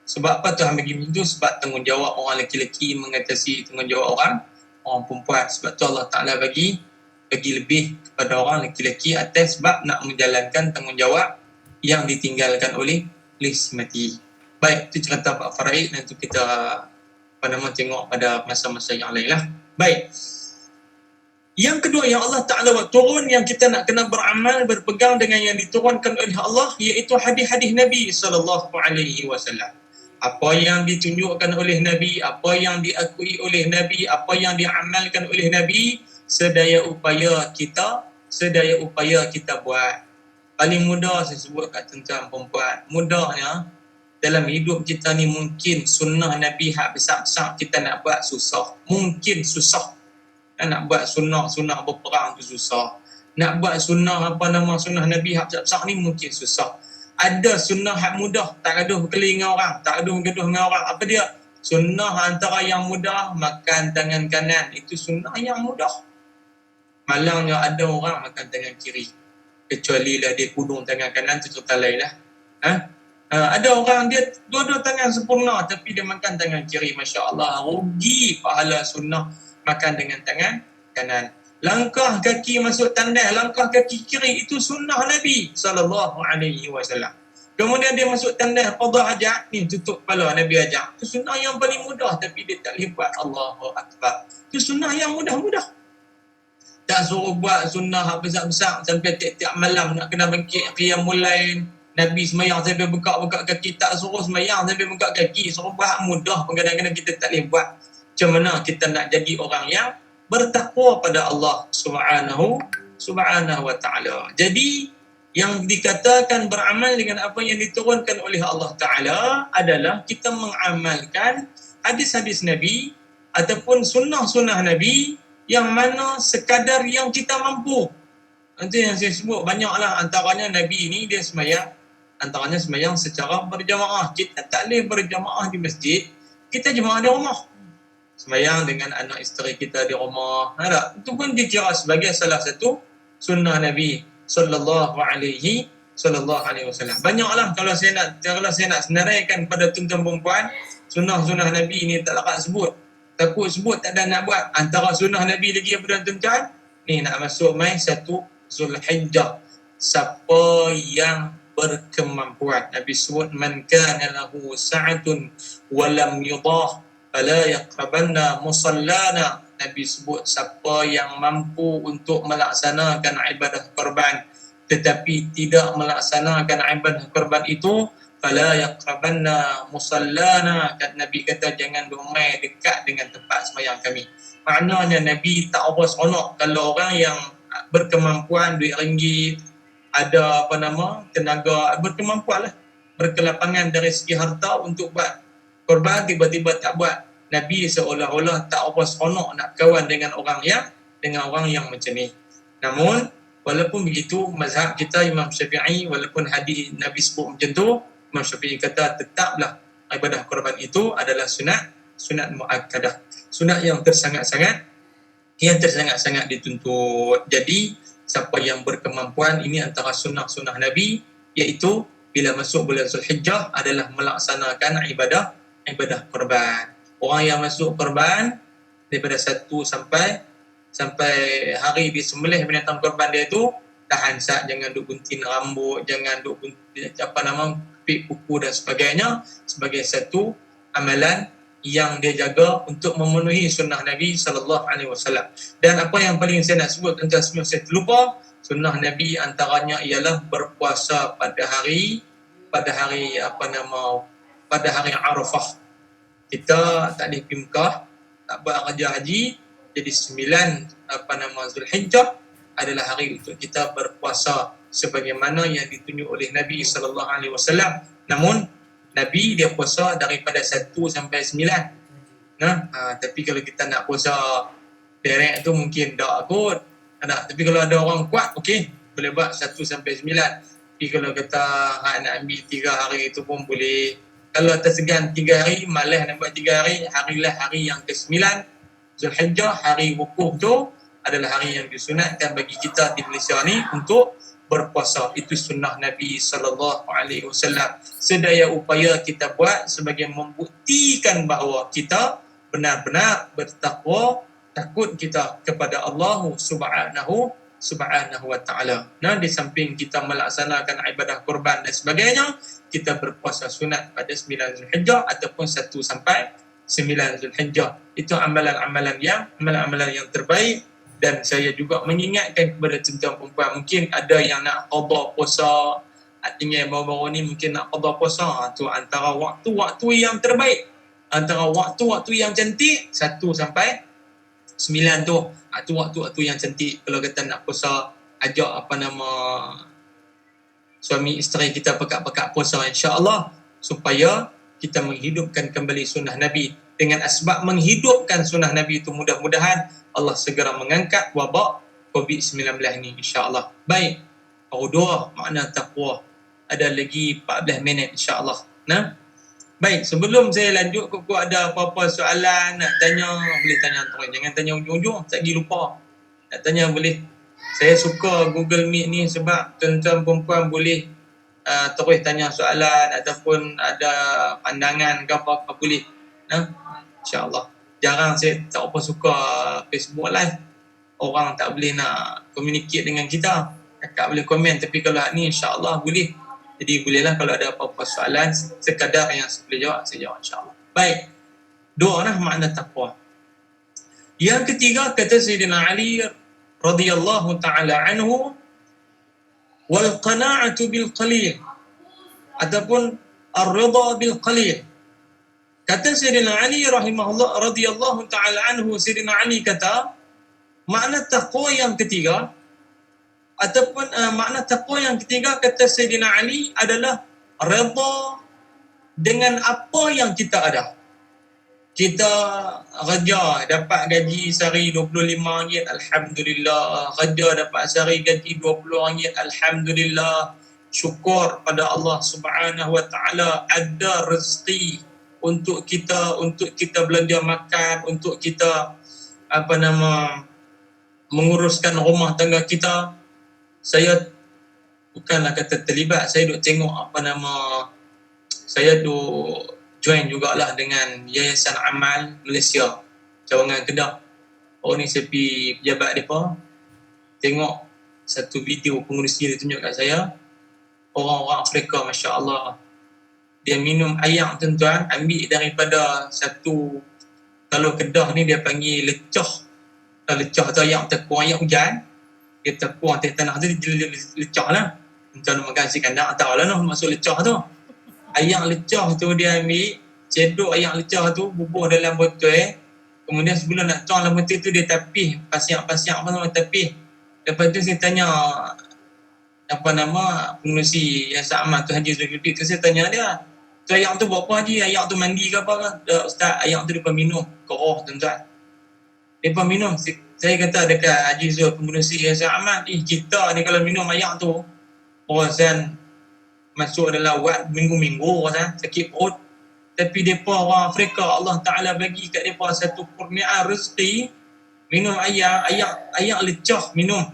Sebab apa Tuhan bagi macam tu? Sebab tanggungjawab orang lelaki mengatasi tanggungjawab orang perempuan. Sebab tu Allah Ta'ala bagi lebih kepada orang lelaki atas sebab nak menjalankan tanggungjawab yang ditinggalkan oleh si mati. Baik, itu cerita Pak Faraid. Nanti kita tengok pada masa-masa yang lain lah. Baik. Yang kedua yang Allah Ta'ala buat turun, yang kita nak kena beramal, berpegang dengan yang diturunkan oleh Allah, iaitu hadis-hadis Nabi SAW. Apa yang ditunjukkan oleh Nabi, apa yang diakui oleh Nabi, apa yang diamalkan oleh Nabi, sedaya upaya kita buat. Paling mudah saya sebut kat tuan-tuan perempuan, mudahnya dalam hidup kita ni mungkin sunnah Nabi hak besar-besar kita nak buat susah. Mungkin susah. Nak buat sunnah berperang tu susah. Nak buat sunnah sunnah Nabi hak besar-besar ni mungkin susah. Ada sunnah hak mudah, tak gaduh berkeli dengan orang, tak gaduh bergaduh dengan orang. Apa dia? Sunnah antara yang mudah, makan tangan kanan. Itu sunnah yang mudah. Malangnya ada orang makan tangan kiri. Kecuali lah dia kudung tangan kanan, tu cerita lain lah. Ada orang dia dua-dua tangan sempurna tapi dia makan tangan kiri. Masya Allah, rugi pahala sunnah makan dengan tangan kanan. Langkah kaki masuk tandas, langkah kaki kiri, itu sunnah Nabi SAW. Kemudian dia masuk tandas qada hajat, ni tutup kepala Nabi ajak. Itu sunnah yang paling mudah tapi dia tak libat. Allahu Akbar. Itu sunnah yang mudah-mudah. Tak suruh buat sunnah besar-besar sampai tiap-tiap malam nak kena bangkit qiyamul lail. Nabi semayang sampai buka-buka kaki, tak suruh semayang sampai buka kaki. Suruh buat mudah, kadang-kadang kita tak boleh buat. Macam mana kita nak jadi orang yang bertakwa pada Allah Subhanahu wa ta'ala. Jadi yang dikatakan beramal dengan apa yang diturunkan oleh Allah Ta'ala adalah kita mengamalkan hadis-hadis Nabi ataupun sunnah-sunnah Nabi yang mana sekadar yang kita mampu. Nanti yang saya sebut banyaklah, antaranya Nabi ini dia semayang, antaranya semayang secara berjamaah. Kita tak boleh berjamaah di masjid, kita jemaah di rumah. Semayang dengan anak isteri kita di rumah. Itu pun dikira sebagai salah satu sunnah Nabi sallallahu alaihi wasallam. Banyaklah kalau saya nak senaraikan pada tuan-tuan perempuan, sunnah-sunnah Nabi ini tak larat sebut. Takut sebut tak ada nak buat. Antara sunnah Nabi lagi apa tuan-tuan? Ni nak masuk mai 1 Zulhijjah. Siapa yang berkemampuan, Nabi sebut man kana lahu sa'atun wa lam yudah fala yaqrabanna musallana. Nabi sebut siapa yang mampu untuk melaksanakan ibadah korban tetapi tidak melaksanakan ibadah korban itu, fala yaqrabanna musallana. Nabi kata jangan bermain dekat dengan tempat sembahyang kami. Maknanya Nabi tak apa seronok kalau orang yang berkemampuan, duit ringgit, ada tenaga, berkemampuan lah, berkelapangan dari segi harta untuk buat korban, tiba-tiba tak buat. Nabi seolah-olah tak apa seronok nak kawan dengan orang yang macam ni. Namun walaupun begitu, mazhab kita Imam Syafi'i, walaupun hadis Nabi sebut macam tu, Imam Syafi'i kata tetaplah ibadah korban itu adalah sunat muakkadah, sunat yang tersangat-sangat dituntut. Jadi siapa yang berkemampuan, ini antara sunnah Nabi, iaitu bila masuk bulan Zulhijjah adalah melaksanakan ibadah korban. Orang yang masuk korban daripada 1 sampai hari disembelih binatang korban dia tu, tahan sat, jangan duk gunting rambut, jangan duk pik kuku dan sebagainya, sebagai satu amalan yang dia jaga untuk memenuhi sunnah Nabi SAW. Dan apa yang paling saya nak sebut, tuan-tuan semua, saya terlupa, sunnah Nabi antaranya ialah berpuasa pada hari Arafah. Kita tak boleh pergi Mekah, tak buat kerja haji, jadi 9 Zulhijjah adalah hari untuk kita berpuasa sebagaimana yang ditunjuk oleh Nabi SAW. Namun Nabi dia puasa daripada 1 sampai 9. Tapi kalau kita nak puasa direct tu mungkin tak kot. Tapi kalau ada orang kuat, okey, boleh buat 1 sampai 9. Tapi kalau kata nak ambil 3 hari itu pun boleh. Kalau tersegan 3 hari, malas nak buat 3 hari, harilah hari yang ke-9 Zulhijjah, hari wukuf tu adalah hari yang disunatkan bagi kita di Malaysia ni untuk berpuasa. Itu sunnah Nabi SAW. Sedaya upaya kita buat sebagai membuktikan bahawa kita benar-benar bertakwa, takut kita kepada Allah Subhanahu wa ta'ala. Nah, di samping kita melaksanakan ibadah kurban dan sebagainya, kita berpuasa sunat pada 9 Zulhijjah ataupun 1 sampai 9 Zulhijjah. Itu amalan-amalan yang terbaik. Dan saya juga mengingatkan kepada tuan-tuan perempuan, mungkin ada yang nak qada puasa, artinya baru-baru ni mungkin nak qada puasa, tu antara waktu-waktu yang terbaik, antara waktu-waktu yang cantik 1 sampai 9 tu. Tu waktu-waktu yang cantik. Kalau kata nak puasa, ajak suami isteri kita pekat-pekat puasa, insya-Allah, supaya kita menghidupkan kembali sunnah Nabi. Dengan asbab menghidupkan sunnah Nabi itu, mudah-mudahan Allah segera mengangkat wabak COVID-19 ini, insya-Allah. Baik, doa makna taqwa. Ada lagi 14 minit, insya-Allah. Nah, baik, sebelum saya lanjut, kau ada apa-apa soalan nak tanya, boleh tanya terus. Jangan tanya ujung-ujung, tak pergi lupa. Nak tanya boleh. Saya suka Google Meet ni sebab tuan-tuan perempuan boleh terus tanya soalan ataupun ada pandangan ke apa-apa boleh. InsyaAllah. Jarang saya tak apa suka Facebook live. Orang tak boleh nak communicate dengan kita. Tak boleh komen. Tapi kalau ni insyaAllah boleh. Jadi bolehlah kalau ada apa-apa soalan sekadar yang saya boleh jawab, saya jawab insyaAllah. Baik. Doa makna taqwa. Yang ketiga kata Sayyidina Ali radhiyallahu ta'ala anhu, wal qana'atu bil qalil, ataupun ar-ridha bil qalil. Kata Sayyidina Ali rahimahullah radhiyallahu ta'ala anhu, Sayyidina Ali kata makna taqwa yang ketiga ataupun makna taqwa yang ketiga kata Sayyidina Ali adalah redha dengan apa yang kita ada. Kita kerja dapat gaji sehari RM25, alhamdulillah. Kerja dapat sehari gaji RM20, alhamdulillah. Syukur pada Allah Subhanahu wa ta'ala ada rezeki untuk kita belanja makan, untuk kita menguruskan rumah tangga kita. Saya bukanlah kata terlibat, saya duk tengok saya duk join jugalah dengan Yayasan Amal Malaysia, cawangan Kedah. Ni saya pergi pejabat mereka, tengok satu video pengurusi dia tunjuk kat saya, orang-orang Afrika, Masya Allah, dia minum air tuan-tuan, ambil daripada satu, kalau Kedah ni dia panggil lecah. Lecah tu air tekuang, air hujan, dia tekuang atas tanah tu, dia lecah lah. Tuan-tuan makan nasi kandang, tahu lah maksud lecah tu. Air lecah tu dia ambil, cedok air lecah tu, bubuh dalam botol. Kemudian sebelum nak tuang dalam botol tu, dia tapih, pasiak-pasiak tapih. Lepas tu saya tanya pengurusi Yayasan Amal tu, Haji Zulkifli tu, saya tanya dia, tu air tu buat apa Haji? Air tu mandi ke apa ke? Ustaz, air tu dia minum, koroh tuan-tuan. Dia minum. Saya kata dekat Haji Zul, pengurusi Yayasan Amal, kita ni kalau minum air tu, perasan masuk dalam wad minggu-minggu, perasan sakit perut. Tapi mereka orang Afrika, Allah Ta'ala bagi kat mereka satu kurniaan rezeki, minum air lecah, minum.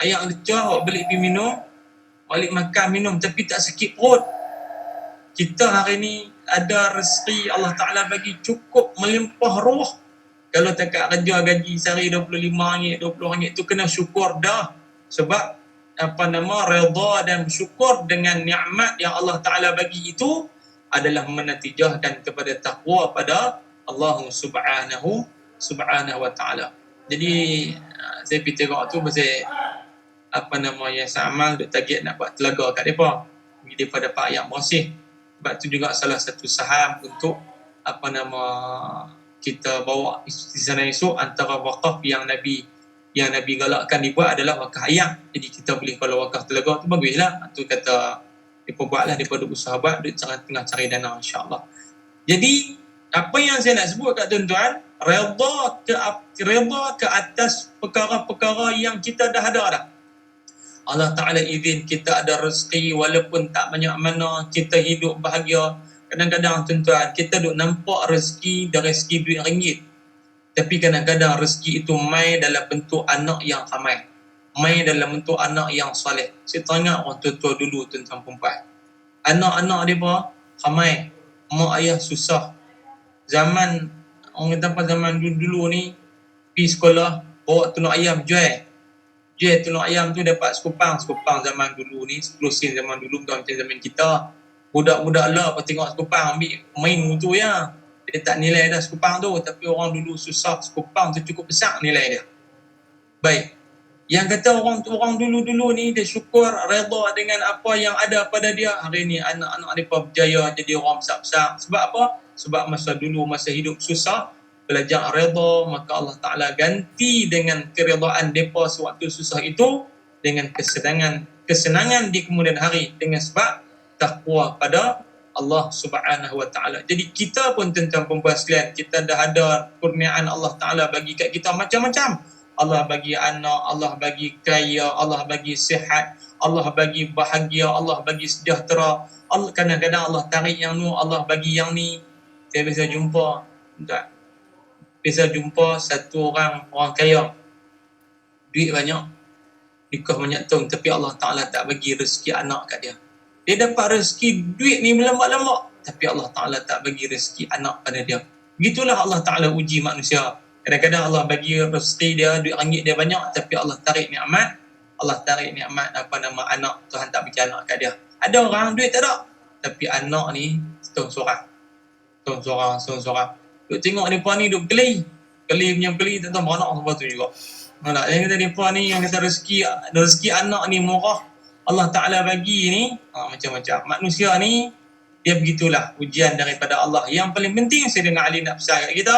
Air lecah, balik pergi minum, balik makan minum, tapi tak sakit perut. Kita hari ni ada rezeki Allah Ta'ala bagi cukup melimpah ruah. Kalau tak kerja gaji sehari RM25, RM20 tu kena syukur dah. Sebab redha dan bersyukur dengan nikmat yang Allah Ta'ala bagi itu adalah menatijahkan kepada taqwa pada Allah Subhanahu wa ta'ala. Jadi saya pergi tengok tu pasal Yayasan Amal duk target nak buat telaga kat mereka. Mereka dapat ayat bersih. Sebab tu juga salah satu saham untuk kita bawa di sana esok, antara wakaf yang Nabi galakkan dibuat adalah wakaf ayat. Jadi kita boleh, kalau wakaf telaga tu baguslah. Tu kata mereka buatlah, mereka usaha buat, mereka tengah cari dana, insya-Allah. Jadi apa yang saya nak sebut kat tuan-tuan, redha ke atas perkara-perkara yang kita dah ada dah. Allah Ta'ala izin kita ada rezeki walaupun tak banyak mana, kita hidup bahagia. Kadang-kadang tuan-tuan, kita duk nampak rezeki dari segi duit ringgit. Tapi kadang-kadang rezeki itu mai dalam bentuk anak yang ramai. Mai dalam bentuk anak yang soleh. Saya tanya orang tua-tua dulu, tuan-tuan perempuan. Anak-anak mereka ramai. Mak ayah susah. Zaman, orang kata apa zaman dulu ni, pergi sekolah, bawa telur ayam jual. Jual telur ayam tu dapat sekupang zaman dulu ni, 10 sen zaman dulu, bukan macam zaman kita. Budak-budak lah apa tengok sekupang ambil main tu ya. Dia tak nilai dah sekupang tu, tapi orang dulu susah, sekupang tu cukup besar nilai dia. Baik. Yang kata orang dulu ni dia syukur, redha dengan apa yang ada pada dia. Hari ni anak-anak mereka berjaya jadi orang besar-besar. Sebab apa? Sebab masa dulu, masa hidup susah, belajar redha, maka Allah Ta'ala ganti dengan keredaan mereka sewaktu susah itu dengan kesenangan di kemudian hari dengan sebab takwa pada Allah Subhanahu Wa Ta'ala. Jadi kita pun tentang pembahasan, kita dah ada kurniaan Allah Ta'ala bagi kat kita macam-macam. Allah bagi anak, Allah bagi kaya, Allah bagi sihat, Allah bagi bahagia, Allah bagi sejahtera. Allah kadang-kadang Allah tarik yang ni, Allah bagi yang ni. Saya biasa jumpa, tak? Biasa jumpa satu orang kaya, duit banyak, nikah banyak tahun, tapi Allah Ta'ala tak bagi rezeki anak kat dia. Dia dapat rezeki duit ni berlambak-lambak, tapi Allah Ta'ala tak bagi rezeki anak pada dia. Begitulah Allah Ta'ala uji manusia. Kadang-kadang Allah bagi rezeki dia, duit ringgit dia banyak, tapi Allah tarik nikmat. Allah tarik nikmat anak, Tuhan tak bagi anak kat dia. Ada orang duit tak ada, tapi anak ni setahun seorang. Duk tengok mereka ni duk keli punya keli, tak tahu beranak sebab tu juga. Nak yang kata mereka ni, yang kata rezeki anak ni murah, Allah Ta'ala bagi ni macam-macam. Manusia ni dia begitulah, ujian daripada Allah. Yang paling penting Sayyidina Ali nak pesan kat kita,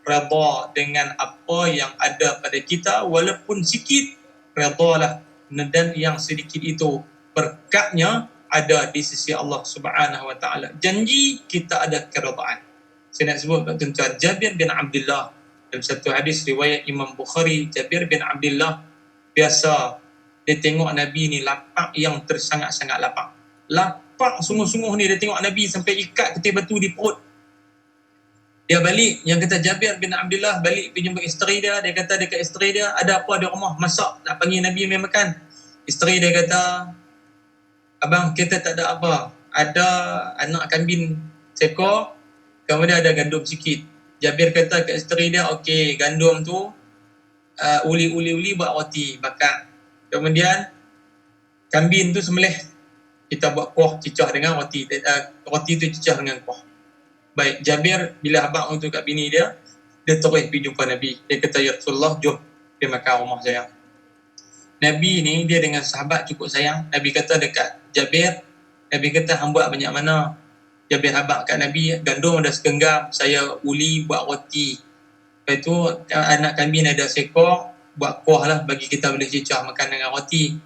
redha dengan apa yang ada pada kita walaupun sikit, redhalah, dan yang sedikit itu berkatnya ada di sisi Allah Subhanahu Wa Ta'ala. Janji kita ada keredaan. Saya nak sebut tuan-tuan, Jabir bin Abdullah dalam satu hadis riwayat Imam Bukhari, Jabir bin Abdullah biasa dia tengok Nabi ni lapak yang tersangat-sangat lapak. Lapak sungguh-sungguh ni, dia tengok Nabi sampai ikat ketir batu di perut. Dia balik, yang kata Jabir bin Abdullah balik pergi jumpa isteri dia. Dia kata dekat isteri dia, ada apa di rumah, masak, nak panggil Nabi main makan. Isteri dia kata, abang kita tak ada apa, ada anak kambing seekor, kemudian ada gandum sikit. Jabir kata kat isteri dia, okey, gandum tu uli buat roti bakar. Kemudian kambing tu sembelih, kita buat kuah cicah dengan roti. Roti tu cicah dengan kuah. Baik, Jabir bila abang tu kat bini dia terus pergi jumpa Nabi. Dia kata, ya Rasulullah, jom dia makan rumah saya. Nabi ni dia dengan sahabat cukup sayang. Nabi kata dekat Jabir, Nabi kata, hang buat banyak mana? Jabir habaq kat Nabi, gandum ada segenggam, saya uli buat roti. Lepas tu anak kambing ada seekor, buat kuah lah bagi kita boleh cicah makan dengan roti.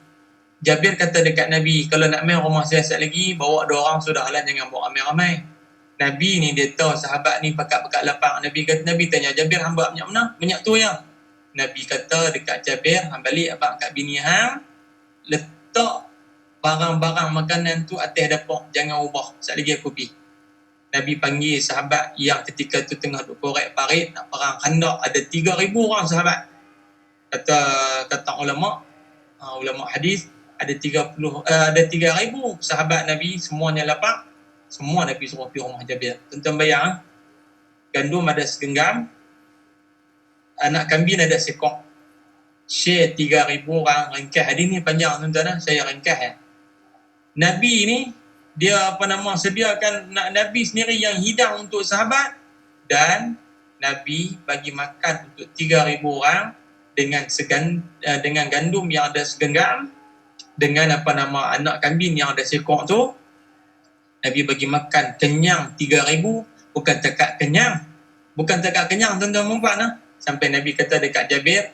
Jabir kata dekat Nabi, kalau nak main rumah saya sekali lagi, bawa 2 orang sudah lah, jangan bawa ramai-ramai. Nabi ni dia tahu sahabat ni pakat-pakat lapang. Nabi tanya, Jabir hang buat banyak mana? Banyak tu ya. Nabi kata dekat Jabir, hang balik abang kat bini hang, letak barang-barang makanan tu atas dapur, jangan ubah. Sekali lagi aku pergi. Nabi panggil sahabat yang ketika tu tengah duk korek parit nak perang Khandaq, ada 3,000 orang sahabat. Kata ulama hadis, ada 3,000 sahabat Nabi, semuanya lapang. Semua Nabi suruh pergi rumah Jabir. Tuan-tuan bayang, gandum ada segenggam, anak kambing ada seekor. Share 3,000 orang, ringkas. Hadis ni panjang tuan-tuan, saya ringkas ya. Nabi ni dia sediakan Nabi sendiri yang hidang untuk sahabat, dan Nabi bagi makan untuk 3,000 orang dengan gandum yang ada segenggam, dengan anak kambing yang ada seekor tu. Nabi bagi makan kenyang 3,000, bukan tekak kenyang tuan-tuan perempuan. Sampai Nabi kata dekat Jabir,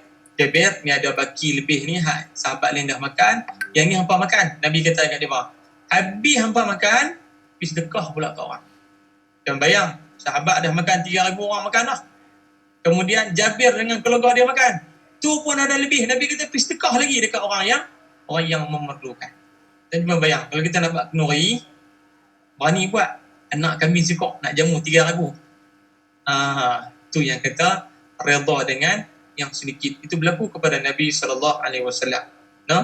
ni ada baki lebih ni, sahabat lain dah makan, yang ni hampa makan. Nabi kata dekat dia, habis hampa makan, pergi sedekah pula ke orang. Dan bayang, sahabat dah makan 3,000 orang makan lah. Kemudian Jabir dengan keluarga dia makan, tu pun ada lebih. Nabi kata pergi sedekah lagi dekat orang yang orang yang memerlukan. Dan cuma bayang, kalau kita nak buat kenduri, berani buat. Anak kambing sekok nak jamu 3 ragu. Tu yang kata redha dengan yang sedikit. Itu berlaku kepada Nabi SAW. No?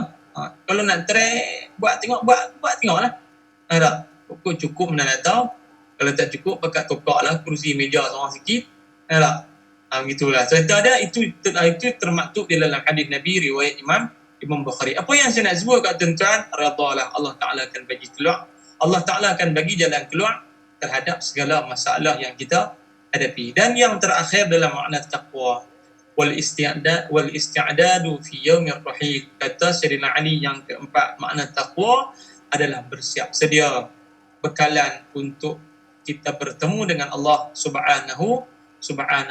Kalau nak try buat tengoklah. Ada cukup nak tahu. Kalau tak cukup pakat tokaklah kursi meja seorang sikit. Ada. Begitulah. So itu termaktub di dalam hadis Nabi riwayat Imam Bukhari. Apa yang saya nak sebut kat tuan-tuan, redhalah, Allah Taala akan bagi keluar. Allah Taala akan bagi jalan keluar terhadap segala masalah yang kita hadapi. Dan yang terakhir dalam makna taqwa, wal isti'dadu fi yaumir rahil. Kata Sayyidina Ali yang keempat, makna taqwa adalah bersiap sedia bekalan untuk kita bertemu dengan Allah Subhanahu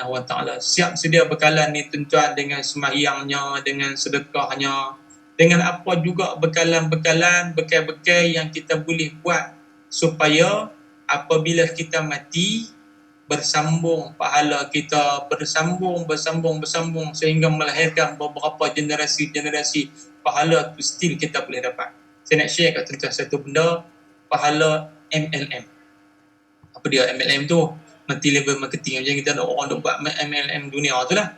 wa ta'ala. Siap sedia bekalan ni tuan-tuan dengan sembahyangnya, dengan sedekahnya, dengan apa juga bekalan-bekalan, bekal-bekal yang kita boleh buat supaya apabila kita mati, bersambung pahala kita, bersambung sehingga melahirkan beberapa generasi pahala tu still kita boleh dapat. Saya nak share kat tuan-tuan satu benda, pahala MLM. Apa dia MLM tu? Multi level marketing. Macam kita ada orang duk buat MLM dunia tu lah.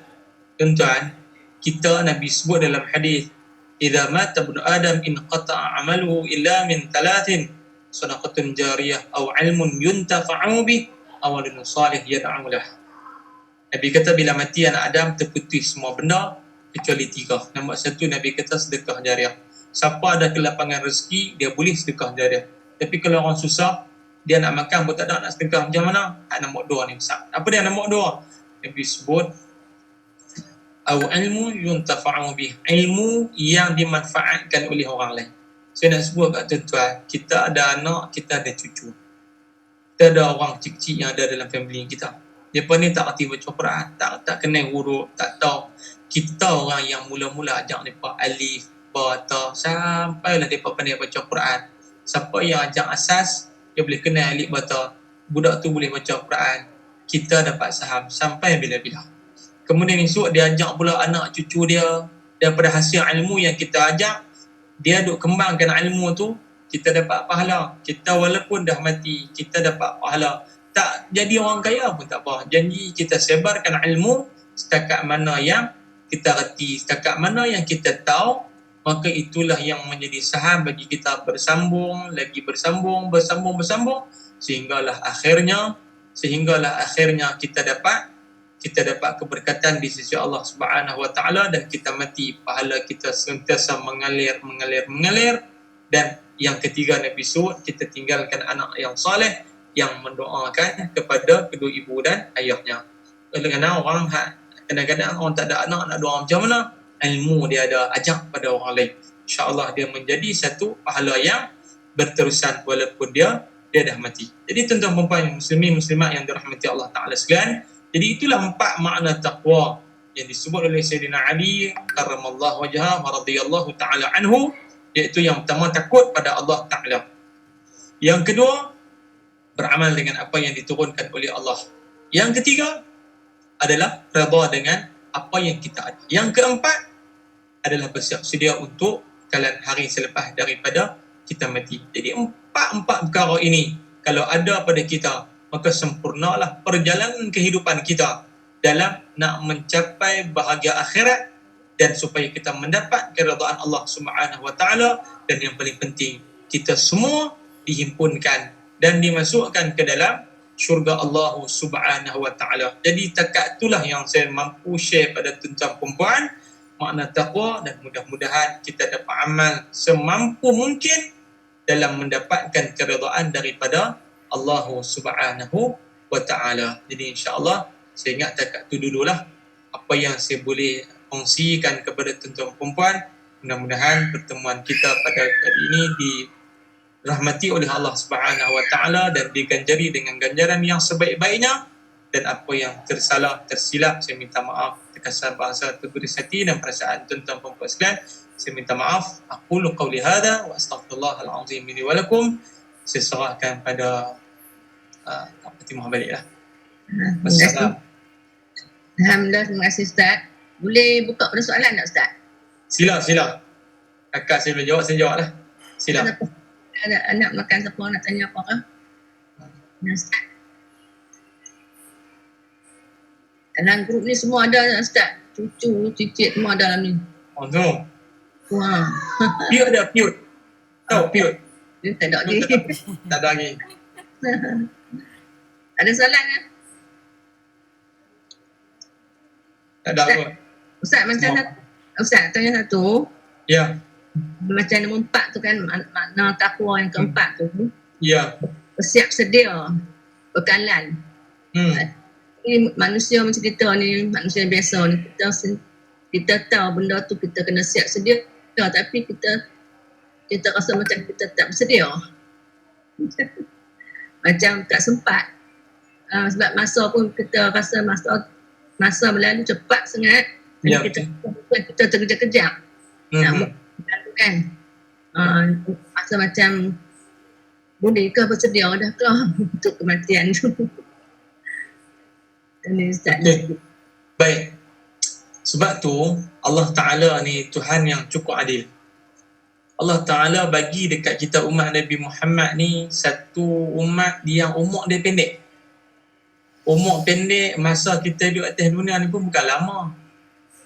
Tuan-tuan, kita Nabi sebut dalam hadis, idza mata ibnu adam in qata'a amaluhu illa min 3, sadaqatun jariyah aw 'ilmun yuntafa'u bih aw waladun salih yad'u lah. Nabi kata bila mati anak Adam terputus semua benda kecuali 3. Nombor 1 Nabi kata sedekah jariah. Siapa ada kelapangan rezeki dia boleh sedekah jariah. Tapi kalau orang susah dia nak makan pun tak ada, nak sedekah macam mana? Nombor 2 ni besar. Apa dia nombor 2? Nabi sebut aw ilmu yuntafa'u bih, ilmu yang dimanfaatkan oleh orang lain. Saya nak sebut kat tuan-tuan, kita ada anak, kita ada cucu. Kita ada orang kecil-kecil yang ada dalam family kita. Mereka ni tak reti baca Quran, tak kenal huruf, tak tahu. Kita orang yang mula-mula ajak mereka alif, ba, ta, sampailah mereka pandai baca Quran. Siapa yang ajak asas, dia boleh kenal alif, ba, ta. Budak tu boleh baca Quran. Kita dapat saham sampai bila-bila. Kemudian esok dia ajak pula anak cucu dia, daripada hasil ilmu yang kita ajak, dia duk kembangkan ilmu tu, kita dapat pahala. Kita walaupun dah mati, kita dapat pahala. Tak jadi orang kaya pun tak apa. Janji kita sebarkan ilmu setakat mana yang kita reti, setakat mana yang kita tahu, maka itulah yang menjadi saham bagi kita bersambung sehinggalah akhirnya kita dapat keberkatan di sisi Allah Subhanahu wa taala dan kita mati pahala kita sentiasa mengalir. Dan yang ketiga Nabi sebut, kita tinggalkan anak yang soleh yang mendoakan kepada kedua ibu dan ayahnya. Kadang-kadang orang tak ada anak nak doa macam mana? Ilmu dia ada, ajak pada orang lain. InsyaAllah dia menjadi satu pahala yang berterusan walaupun dia dah mati. Jadi tuan-tuan perempuan muslimat yang dirahmati Allah Ta'ala sekalian, jadi itulah 4 makna taqwa yang disebut oleh Sayyidina Ali karramallahu wajhah wa radhiyallahu ta'ala anhu, iaitu yang pertama takut pada Allah Ta'ala. Yang kedua, beramal dengan apa yang diturunkan oleh Allah. Yang ketiga adalah redha dengan apa yang kita ada. Yang keempat adalah bersiap sedia untuk kalian hari selepas daripada kita mati. Jadi empat perkara ini kalau ada pada kita, maka sempurnalah perjalanan kehidupan kita dalam nak mencapai bahagia akhirat dan supaya kita mendapat keridhaan Allah Subhanahu wa taala, dan yang paling penting kita semua dihimpunkan dan dimasukkan ke dalam syurga Allah Subhanahu wa taala. Jadi takat itulah yang saya mampu share pada tuan-tuan perempuan makna taqwa, dan mudah-mudahan kita dapat amal semampu mungkin dalam mendapatkan keridhaan daripada Allah Subhanahu wa taala. Jadi insya-Allah saya ingat takat tu dululah apa yang saya boleh kongsikan kepada tuan-tuan perempuan. Mudah-mudahan pertemuan kita pada kali ini dirahmati oleh Allah Subhanahu wa taala dan diganjari dengan ganjaran yang sebaik-baiknya, dan apa yang tersilap saya minta maaf. Terkasar bahasa tertulis hati dan perasaan tuan-tuan perempuan sekalian, saya minta maaf. Aqulu qawli hadha wa astaghfirullahal azim li wa lakum. Saya serahkan pada Fatimah baliklah. Wassalam. Alhamdulillah, terima kasih Ustaz. Boleh buka pada soalan tak Ustaz? Sila. Kakak saya boleh jawab, saya jawab lah. Sila. Ada anak makan siapa nak tanya apa kan? Ustaz. Dalam grup ni semua ada Ustaz. Cucu, cicit semua ada dalam ni. Oh no. Wah, Piut ada, piut. Tahu piut? dia tak ada lagi. Tak ada lagi. Ada soalan kan? Tak ada Ustaz. apa. Ustaz macam Semua. Ustaz tanya satu. Ya. Macam nombor 4 tu kan makna takwa yang keempat tu. Ya. Bersiap sedia bekalan. Ini manusia macam kita ni, manusia biasa ni, kita tahu benda tu kita kena siap sedia, tapi kita rasa macam kita tak bersedia. Macam tak sempat. Sebab masa pun kita rasa masa berlalu cepat sangat. Ya, Kita terkejap-kejap. Nak berlalu kan. Rasa macam bolehkah bersedia dah ke untuk kematian tu. Ini Ustaz. Okey. Baik. Sebab tu Allah Ta'ala ni Tuhan yang cukup adil. Allah Ta'ala bagi dekat kita umat Nabi Muhammad ni satu umat yang umur dia pendek. Umur pendek, masa kita duduk atas dunia ni pun bukan lama.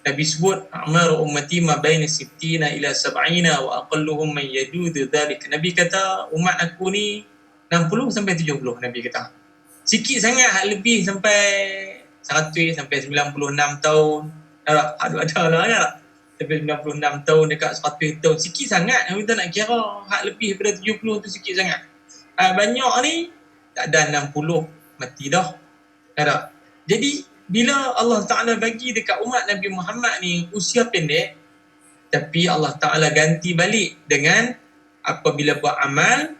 Nabi sebut a'mar ummati ma baina 60 ila 70 wa aqalluhum man yadudu dhalik. Nabi kata umat aku ni 60 sampai 70 Nabi kata. Sikit sangat hak lebih sampai 100 sampai 96 tahun. Ada lah kan. Sampai 96 tahun dekat 100 tahun. Sikit sangat kita nak kira hak lebih daripada 70 tu sikit sangat. Banyak ni tak ada 60 mati dah. Ada. Jadi bila Allah Ta'ala bagi dekat umat Nabi Muhammad ni usia pendek, tapi Allah Ta'ala ganti balik dengan apabila buat amal,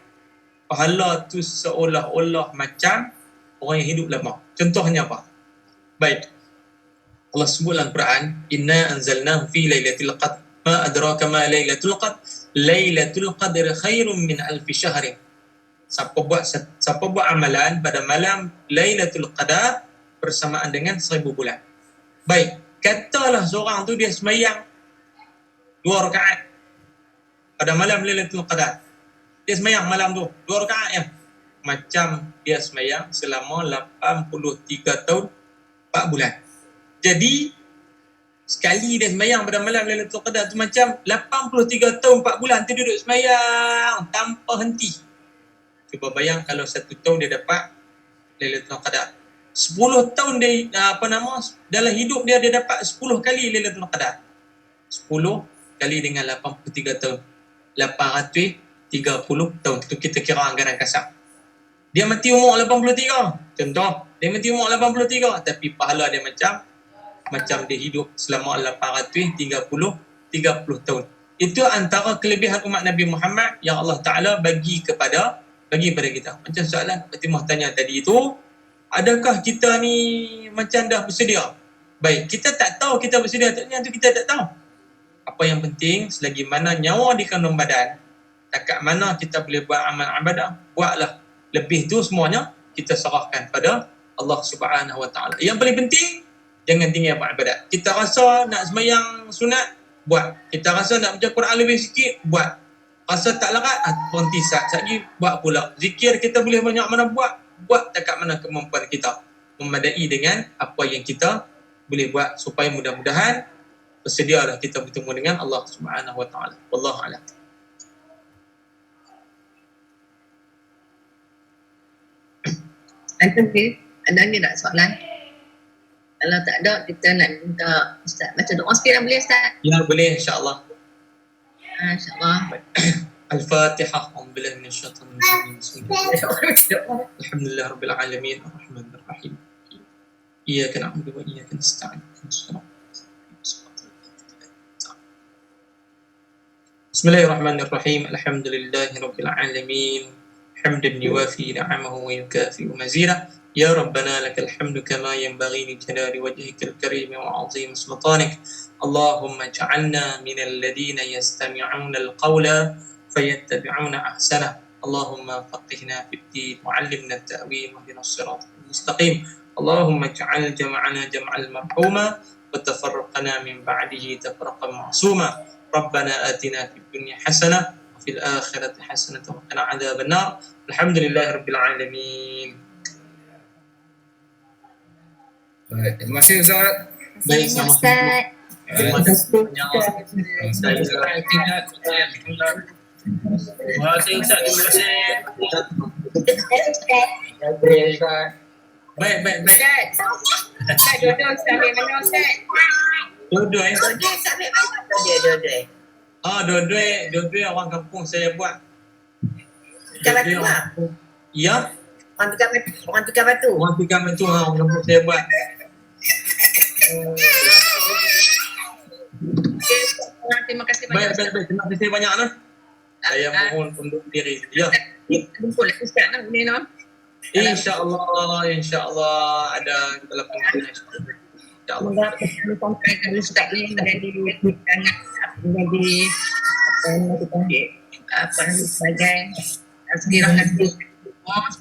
pahala tu seolah-olah macam orang yang hidup lama. Contohnya apa? Baik. Allah sebut dalam Quran, inna anzalnahu fi lailatul qadr. Ma adraka ma lailatul qadr? Lailatul qadr khairum min alfi syahrin. Siapa buat amalan pada malam Lailatul Qadar bersamaan dengan 1000 bulan. Baik, katalah seorang tu dia semayang 2 rakaat pada malam Lailatul Qadar. Dia semayang malam tu 2 rakaat ya. Macam dia semayang selama 83 tahun 4 bulan. Jadi sekali dia semayang pada malam Lailatul Qadar tu macam 83 tahun 4 bulan tu duduk semayang tanpa henti. Cuba bayang kalau 1 tahun dia dapat Lailatul Qadar. 10 tahun dia dalam hidup dia dapat 10 kali Lailatul Qadar. 10 kali dengan 83 tahun. 830 tahun. Tu kita kira anggaran kasar. Dia mati umur 83. Contoh, dia mati umur 83 tapi pahala dia macam dia hidup selama 830 tahun. Itu antara kelebihan umat Nabi Muhammad yang Allah Ta'ala bagi kepada kita. Macam soalan Fatimah tanya tadi itu, adakah kita ni macam dah bersedia? Baik, kita tak tahu kita bersedia atau tu kita tak tahu. Apa yang penting, selagi mana nyawa di kandung badan, takat mana kita boleh buat amal ibadah, buatlah. Lebih tu semuanya kita serahkan pada Allah Subhanahu Wa Taala. Yang paling penting, jangan tinggal buat ibadat. Kita rasa nak sembahyang sunat, buat. Kita rasa nak baca Quran lebih sikit, buat. Rasa tak larat, berhenti lagi, buat pula. Zikir kita boleh banyak mana buat takat mana kemampuan kita. Memadai dengan apa yang kita boleh buat supaya mudah-mudahan bersedialah kita bertemu dengan Allah Subhanahu Wa Taala. Wallahu a'lam. Ada lagi tak soalan? Kalau tak ada, kita nak minta Ustaz baca doa sikit lah, boleh Ustaz? Ya, boleh insya-Allah. InsyaAllah. Al-Fatihah. A'udzubillahi minasyaitonir rajim. Bismillahirrahmanirrahim. Alhamdulillah rabbil alamin arrahmanir rahim. Iyyaka na'budu wa iyyaka nasta'in. Bismillahirrahmanirrahim. Alhamdulillahi rabbil alamin. Hamdan yuwafi ni'amahu wa yukafi mazida. Ya Rabbana lakal hamdu kama yanbaghi li jalali wajhikal karim wa 'azimi sultanik. Allahumma ij'alna minal ladina yastami'una al-qawla fayattabi'una ahsana. Allahumma faqihna fid din wa 'allimna at-ta'wil wa ihdinas siratal mustaqim. Allahumma ij'al jam'ana jam'al marhuma wa tafarraqna min ba'dihi tafarraqan ma'suma. Rabbana atina fid dunya hasanah wa fil akhirati hasanah wa qina adzabannar. Alhamdulillahirabbil alamin. Baik, terima kasih Ustaz. Baik, sama. Terima kasih banyak. Terima kasih Ustaz. Terima kasih. Baik. Ustaz, dua-dua Ustaz ambil mana Ustaz? Dua-dua Dua-dua Ustaz ambil mana? Dua-dua. Dua-dua orang kampung saya buat. Tukar batu Dua-dua lah. kampung. Ya, Orang tukar batu. orang tukar itu orang kampung saya buat. Okey, terima kasih banyak. Baik. Terima kasih banyak lah. Saya mohon undur diri. Ya. Jumpa lagi Ustaz nak ni no. InsyaAllah ada kita lakukan. InsyaAllah. Semoga apa yang disampaikan Ustaz ni menjadi sangat menjadi apa yang sebagai sekiranya